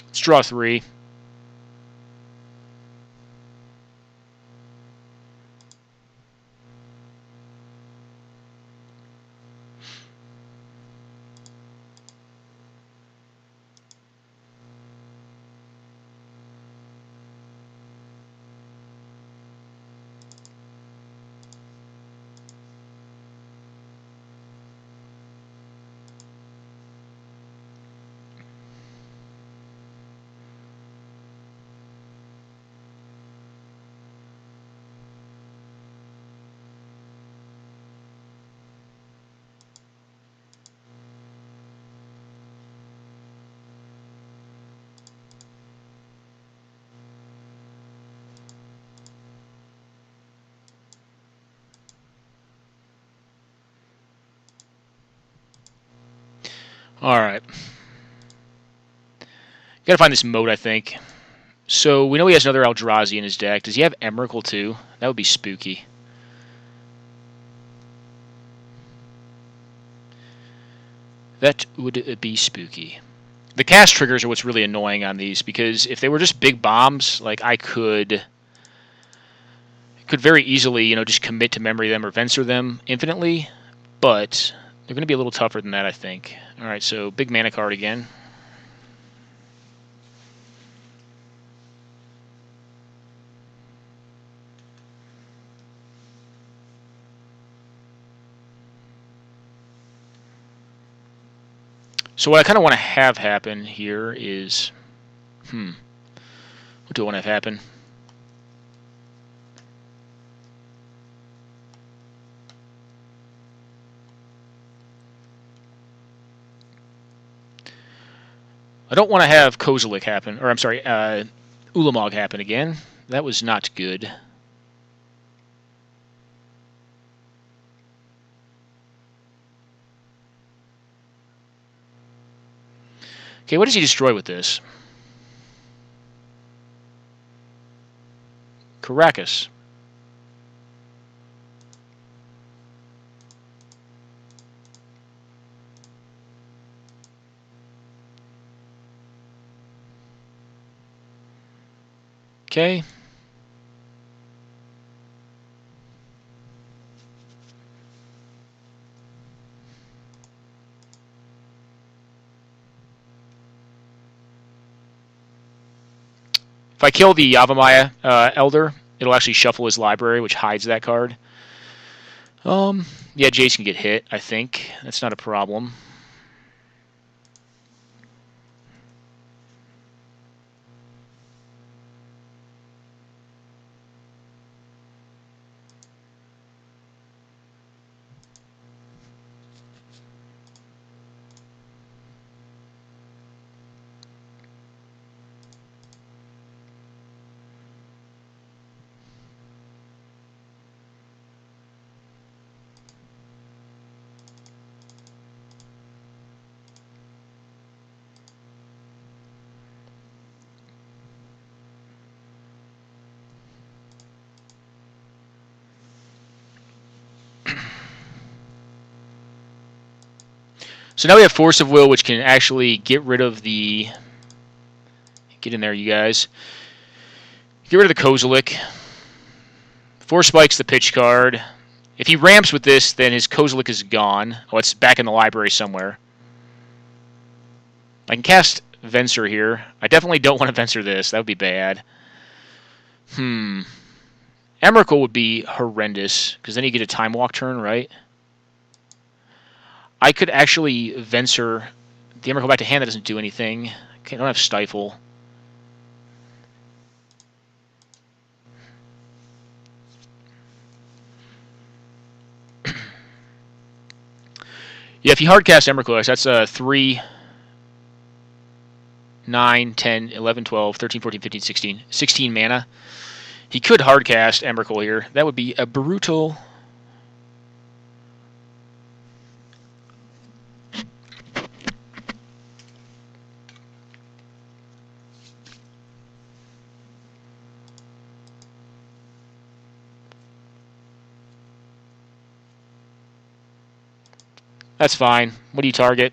Speaker 1: Let's draw 3. Alright. Gotta find this moat, I think. So, we know he has another Eldrazi in his deck. Does he have Emrakul too? That would be spooky. That would be spooky. The cast triggers are what's really annoying on these, because if they were just big bombs, like I could very easily, just commit to memory them or Venser them infinitely, but they're going to be a little tougher than that, I think. Alright, so big mana card again. So what I kind of want to have happen here is... What do I want to have happen? I don't want to have Kozilek happen, or I'm sorry, Ulamog happen again. That was not good. Okay, what does he destroy with this? Caracas. Okay. If I kill the Yavimaya Elder, it'll actually shuffle his library, which hides that card. Yeah, Jace can get hit, I think. That's not a problem. So now we have Force of Will, which can actually get rid of the... Get in there, you guys. Get rid of the Kozilek. 4 spikes the pitch card. If he ramps with this, then his Kozilek is gone. Oh, it's back in the library somewhere. I can cast Venser here. I definitely don't want to Venser this. That would be bad. Emrakul would be horrendous, because then you get a Time Walk turn, right? I could actually Venser The Emrakul back to hand, that doesn't do anything. Okay, I don't have Stifle. Yeah, if you hardcast Emrakul, that's 3, 9, 10, 11, 12, 13, 14, 15, 16. 16 mana. He could hardcast Emrakul here. That would be a brutal... That's fine. What do you target?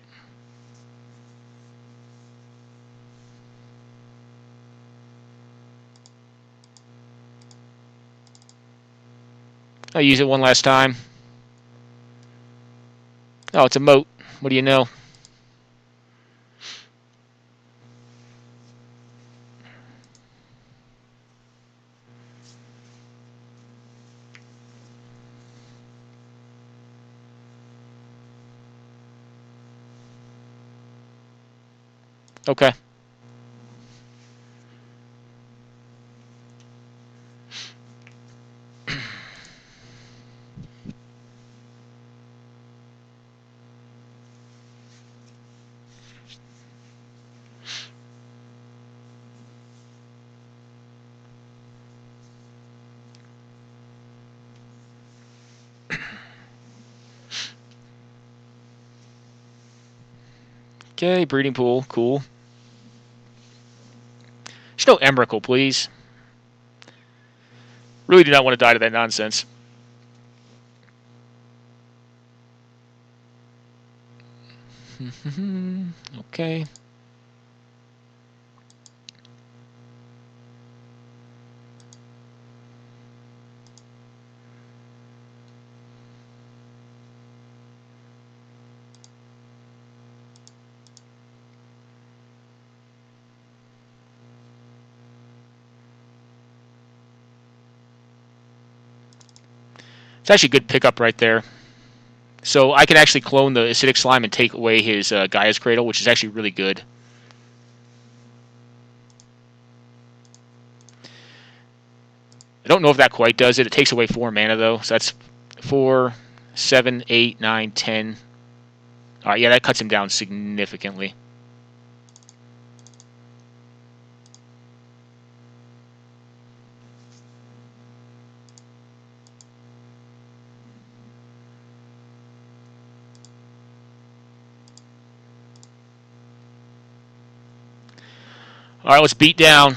Speaker 1: I'll use it one last time. Oh, it's a moat. What do you know? Okay. Okay, breeding pool. Cool. Just no Emrakul, please. Really do not want to die to that nonsense. Okay. It's actually a good pickup right there. So I can actually clone the acidic slime and take away his Gaia's Cradle, which is actually really good. I don't know if that quite does it. It takes away 4 mana, though. So that's 4, 7, 8, 9, 10. All right, yeah, that cuts him down significantly. All right, let's beat down.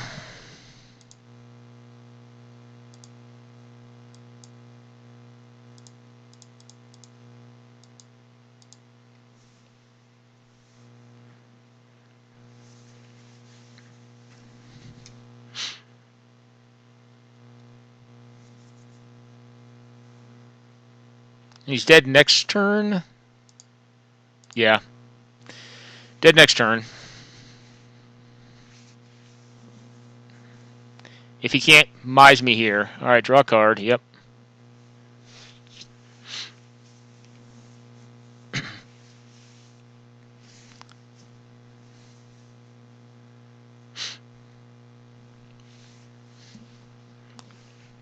Speaker 1: He's dead next turn. Yeah. Dead next turn. If he can't mise me here. All right, draw a card. Yep.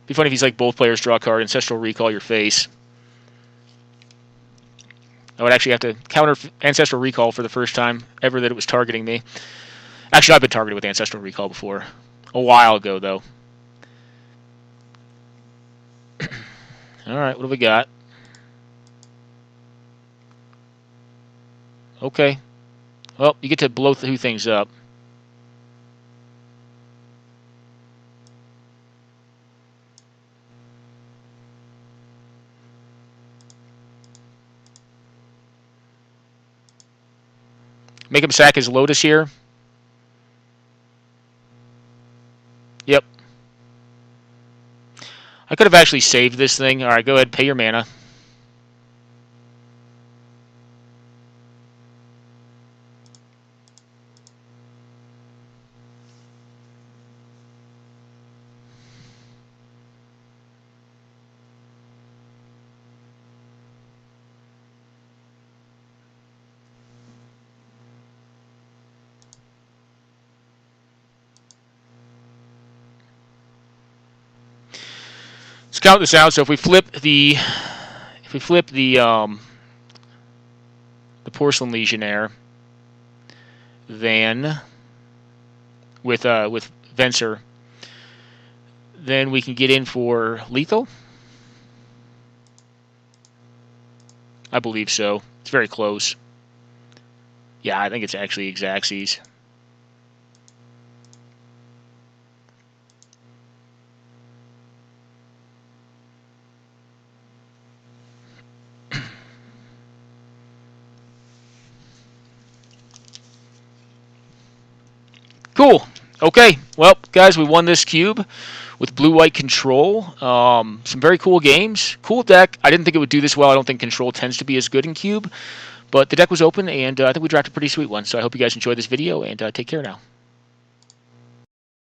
Speaker 1: Be funny if he's like both players draw a card, Ancestral Recall your face. I would actually have to counter Ancestral Recall for the first time ever that it was targeting me. Actually, I've been targeted with Ancestral Recall before. A while ago, though. Alright, what do we got? Okay. Well, you get to blow things up. Make him sack his Lotus here. Yep. I could have actually saved this thing. Alright, go ahead, pay your mana. count this out. So if we flip the Porcelain Legionnaire, then with Venser, then we can get in for lethal. I believe so. It's very close. Yeah, I think it's actually Xaxes. Cool. Okay. Well, guys, we won this cube with blue-white control. Some very cool games. Cool deck. I didn't think it would do this well. I don't think control tends to be as good in cube. But the deck was open, and I think we drafted a pretty sweet one. So I hope you guys enjoyed this video, and take care now.